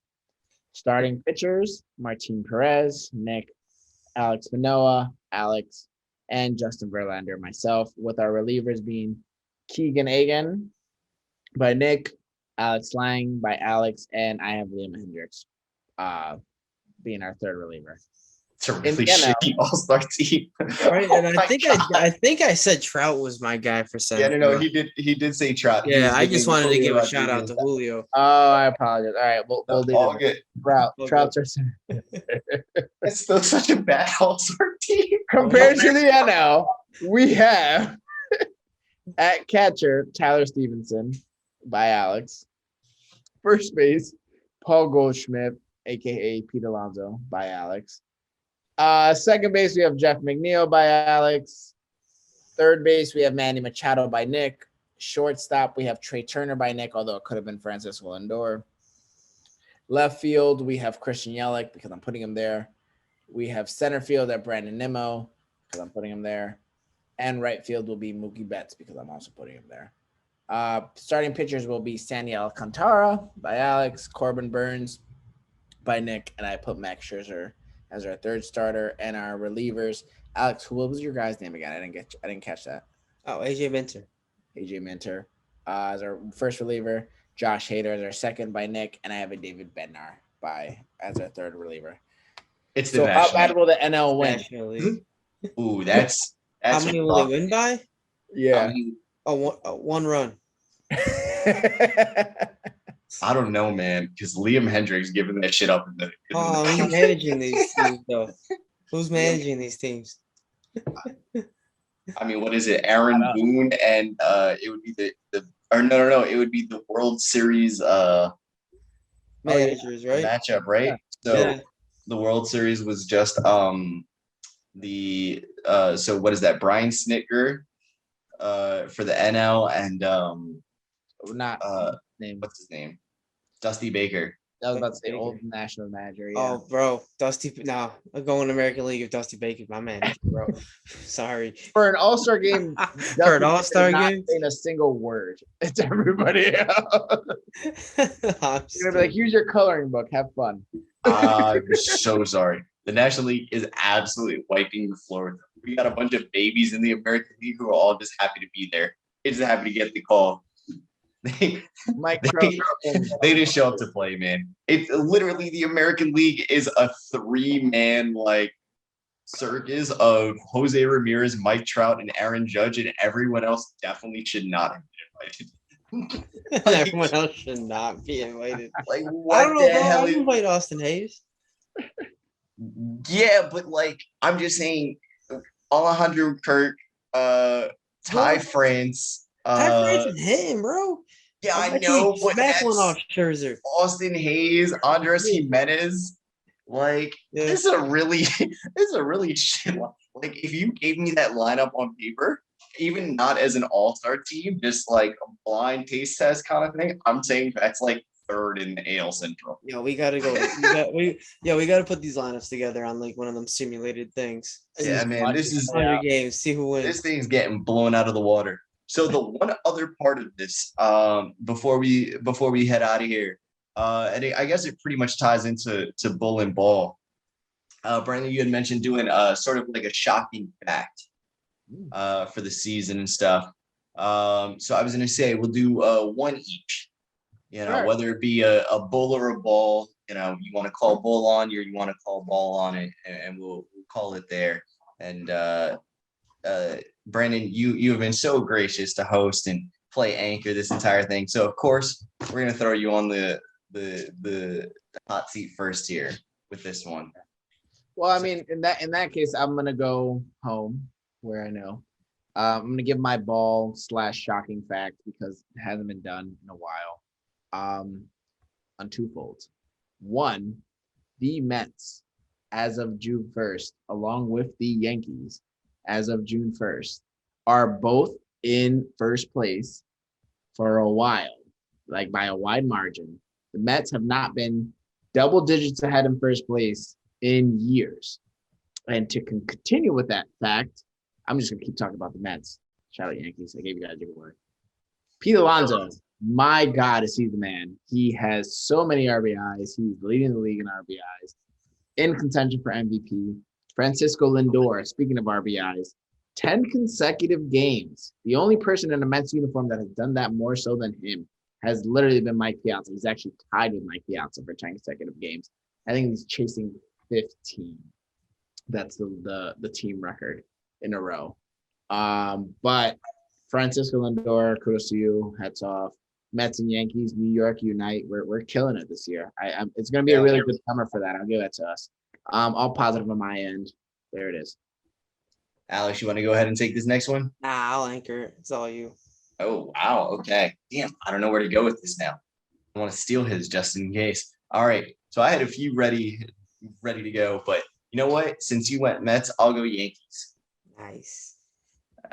Starting pitchers, Martin Perez, Nick, Alex Manoah, Alex, and Justin Verlander, myself, with our relievers being Keegan Egan by Nick, Alex Lang by Alex, and I have Liam Hendricks being our third reliever. It's a really shitty all-star team. Right, and I think I said Trout was my guy for center. Yeah, no, he did say Trout. Yeah, I just wanted to give a shout out to Julio. Oh, I apologize. All right, we'll do it. Trout's our center. It's still such a bad all-star team. Compared to the NL, we have at catcher Tyler Stevenson by Alex. First base, Paul Goldschmidt, aka Pete Alonso, by Alex. Second base, we have Jeff McNeil by Alex. Third base, we have Manny Machado by Nick. Shortstop, we have Trey Turner by Nick, although it could have been Francisco Lindor. Left field, we have Christian Yelich because I'm putting him there. We have center field at Brandon Nimmo because I'm putting him there. And right field will be Mookie Betts because I'm also putting him there. Starting pitchers will be Sandy Alcantara by Alex, Corbin Burns by Nick, and I put Max Scherzer as our third starter. And our relievers, Alex, what was your guy's name again? I didn't catch that. Oh, AJ Minter. AJ Minter as our first reliever. Josh Hader as our second by Nick, and I have a David Bednar as our third reliever. It's the so how bad will the NL win? National League. Ooh, that's how many will they win by? Yeah, one run. I don't know, man, because Liam Hendricks giving that shit up. Who's managing these teams, though? Who's managing these teams? I mean, what is it? Aaron Boone, and it would be no, it would be the World Series managers, right? Matchup, right? So the World Series was just so what is that? Brian Snitker for the NL and Not uh name. what's his name? Dusty Baker. I was about to say Baker. old national manager. Yeah. Oh, bro, Dusty. No, I'm going American League of Dusty Baker, my man, bro. Sorry. For an All-Star game, For an Dustin All-Star is not game? saying a single word. It's everybody else. I'm You're gonna be stupid. like, here's your coloring book. Have fun. I'm so sorry. The National League is absolutely wiping the floor with them. We got a bunch of babies in the American League who are all just happy to be there. They're just happy to get the call. They, Mike they, Trout. they just show up to play, man. It's literally the American League is a 3-man like circus of Jose Ramirez, Mike Trout, and Aaron Judge, and everyone else definitely should not have been invited. Everyone else should not be invited. Like I what don't know, the bro. hell? I'd invite Austin Hayes. Yeah, but like I'm just saying, Alejandro Kirk, Ty France, Ty France and him, bro. yeah, I'll I bet know, you but smack one off that's Scherzer. Austin Hayes, Andres Yeah. Jimenez. Like Yeah. this is a really shit line. Like if you gave me that lineup on paper, even not as an all-star team, just like a blind taste test kind of thing, I'm saying that's like third in the AL Central. Yo, we gotta go. we gotta put these lineups together on like one of them simulated things. Yeah, man, this is 100 games. See who this wins. thing's getting blown out of the water. So the one other part of this, before we head out of here, and I guess it pretty much ties into bull and ball. Brandon, you had mentioned doing sort of like a shocking fact for the season and stuff. So I was gonna say we'll do one each. You know, Sure. whether it be a bull or a ball, you know, you want to call bull on you or you want to call ball on it, and we'll call it there. And Brandon, you have been so gracious to host and play anchor this entire thing. So of course we're gonna throw you on the hot seat first here with this one. Well, I mean, in that case, I'm gonna go home where I know. I'm gonna give my ball / shocking fact because it hasn't been done in a while. On twofold. One, the Mets, as of June 1st, along with the Yankees, as of June 1st, are both in first place for a while, like by a wide margin. The Mets have not been double digits ahead in first place in years. And to continue with that fact, I'm just going to keep talking about the Mets. Shout out Yankees. I gave you guys a giveaway. Pete Alonso, my God, is he the man. He has so many RBIs. He's leading the league in RBIs. In contention for MVP. Francisco Lindor, speaking of RBIs, 10 consecutive games. The only person in a Mets uniform that has done that more so than him has literally been Mike Piazza. He's actually tied with Mike Piazza for 10 consecutive games. I think he's chasing 15. That's the team record in a row. But Francisco Lindor, kudos to you. Hats off. Mets and Yankees, New York unite. We're killing it this year. It's going to be a really good summer for that. I'll give that to us. All positive on my end. There it is. Alex, you want to go ahead and take this next one? Nah, I'll anchor it. It's all you. Oh wow, okay. Damn, I don't know where to go with this now. I want to steal his just in case. All right, so I had a few ready to go, but you know what? Since you went Mets, I'll go Yankees. Nice.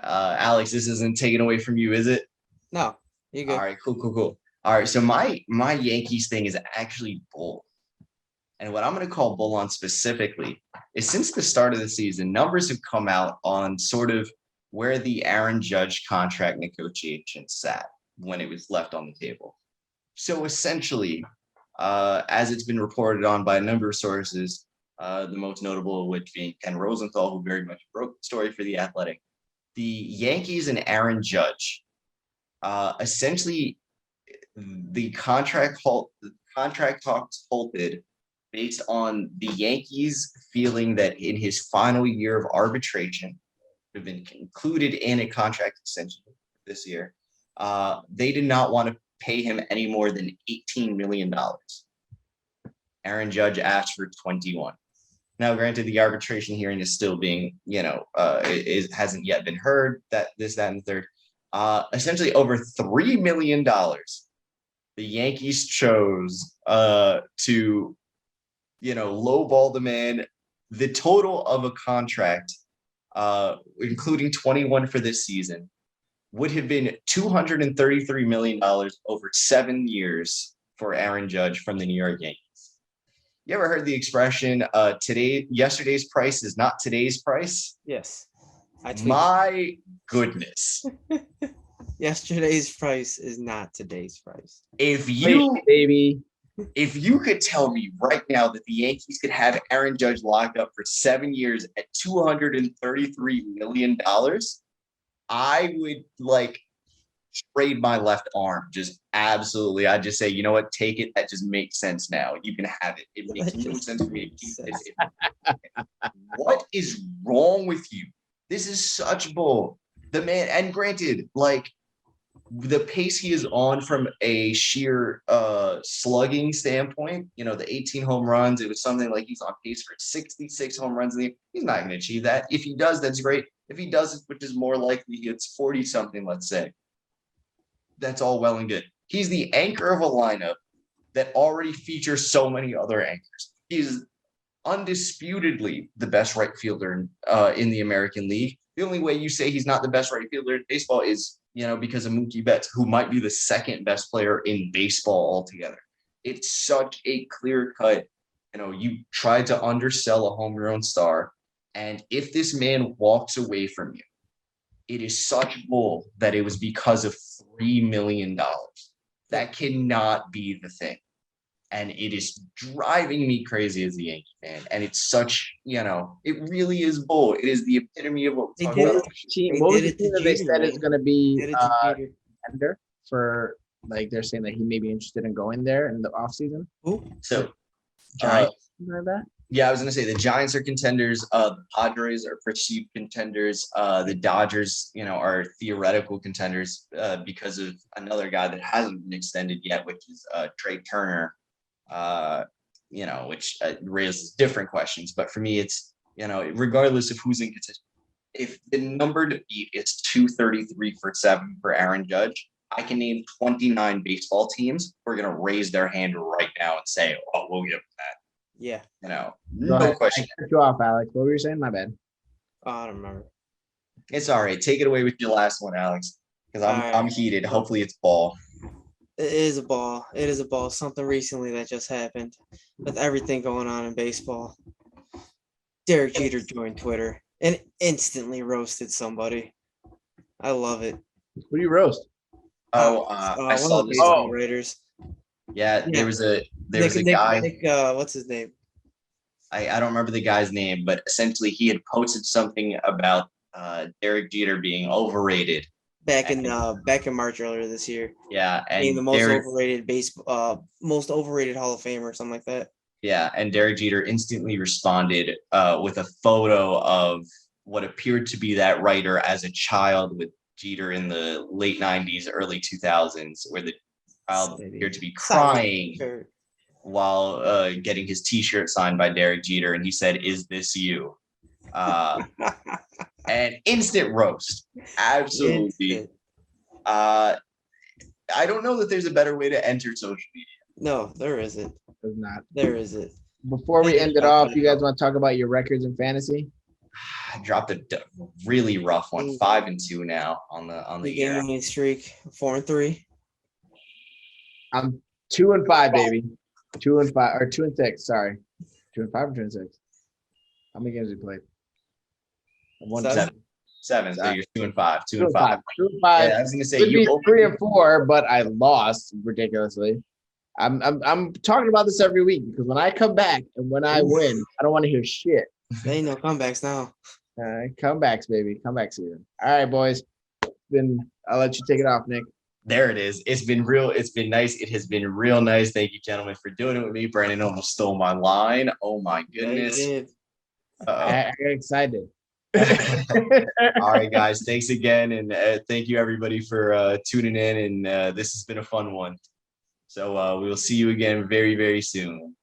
Alex, this isn't taken away from you, is it? No, you good. All right, cool. All right, so my Yankees thing is actually bull. And what I'm going to call bull on specifically is since the start of the season, numbers have come out on sort of where the Aaron Judge contract negotiation sat when it was left on the table. So essentially, as it's been reported on by a number of sources, the most notable of which being Ken Rosenthal, who very much broke the story for The Athletic, the Yankees and Aaron Judge, essentially the contract talks halted based on the Yankees feeling that in his final year of arbitration, have been included in a contract extension this year, they did not want to pay him any more than $18 million. Aaron Judge asked for 21. Now, granted, the arbitration hearing is still being, it hasn't yet been heard, that, and the third. Essentially over $3 million, the Yankees chose to lowball the man the total of a contract, including 21 for this season, would have been $233 million over 7 years for Aaron Judge from the New York Yankees. You ever heard the expression, yesterday's price is not today's price? Yes. My goodness. Yesterday's price is not today's price. If Wait, you baby. if you could tell me right now that the Yankees could have Aaron Judge locked up for 7 years at $233 million, I would like trade my left arm. Just absolutely. I'd just say, you know what, take it. That just makes sense now. You can have it. It makes no sense for me to keep this. What is wrong with you? This is such bull. The man, and granted, like the pace he is on from a sheer slugging standpoint, you know, the 18 home runs, it was something like he's on pace for 66 home runs in the year. He's not going to achieve that. If he does, that's great. If he doesn't, which is more likely, it's 40 something, let's say. That's all well and good. He's the anchor of a lineup that already features so many other anchors. He's undisputedly the best right fielder in the American League. The only way you say he's not the best right fielder in baseball is, you know, because of Mookie Betts, who might be the second best player in baseball altogether. It's such a clear cut, you know, you tried to undersell a homegrown star. And if this man walks away from you, it is such bull that it was because of $3 million. That cannot be the thing. And it is driving me crazy as a Yankee fan. And it's such, you know, it really is bull. It is the epitome of what we're talking about. What was the team that they said is going to be contender for, like, they're saying that he may be interested in going there in the offseason? So, Giants, something like that? Yeah, I was going to say the Giants are contenders. The Padres are perceived contenders. The Dodgers, you know, are theoretical contenders because of another guy that hasn't been extended yet, which is Trey Turner. You know, which raises different questions. But for me, it's, you know, regardless of who's in contention, if the number to beat is 233 for 7 for Aaron Judge, I can name 29 baseball teams who are going to raise their hand right now and say, oh, we'll give that. Yeah. You know, Go no ahead. question. I cut you off, Alex. What were you saying? My bad. Oh, I don't remember. It's all right. Take it away with your last one, Alex, because I'm heated. Hopefully it's ball. It is a ball. It is a ball. Something recently that just happened with everything going on in baseball. Derek Jeter joined Twitter and instantly roasted somebody. I love it. Who do you roast? I saw this. Baseball writers. Yeah, there was a Nick, guy. What's his name? I don't remember the guy's name, but essentially he had posted something about Derek Jeter being overrated back in March earlier this year. Yeah, and being the most overrated most overrated Hall of Famer or something like that. Yeah, and Derek Jeter instantly responded with a photo of what appeared to be that writer as a child with Jeter in the late 90s, early 2000s, where the child appeared to be crying while getting his T-shirt signed by Derek Jeter, and he said, "Is this you?" And instant roast, absolutely. I don't know that there's a better way to enter social media. No, there isn't. There's not. There isn't. Before we end it off, you guys want to talk about your records in fantasy? I dropped a really rough one, 5-2 now on the year. Game streak, 4-3. I'm 2-5, baby. 2-5 or 2-6. Sorry, 2-5 or 2-6. How many games have you played? 7. So you're 2-5. 2-5. 2-5. Yeah, I was gonna say you 3-4, but I lost ridiculously. I'm talking about this every week because when I come back and when I win, I don't want to hear shit. There ain't no comebacks now. Comebacks, baby. Comeback season. All right, boys. I'll let you take it off, Nick. There it is. It's been real. It's been nice. It has been real nice. Thank you, gentlemen, for doing it with me. Brandon almost stole my line. Oh my goodness. I got excited. All right, guys. Thanks again, and thank you everybody for tuning in. And this has been a fun one. So we will see you again very, very soon.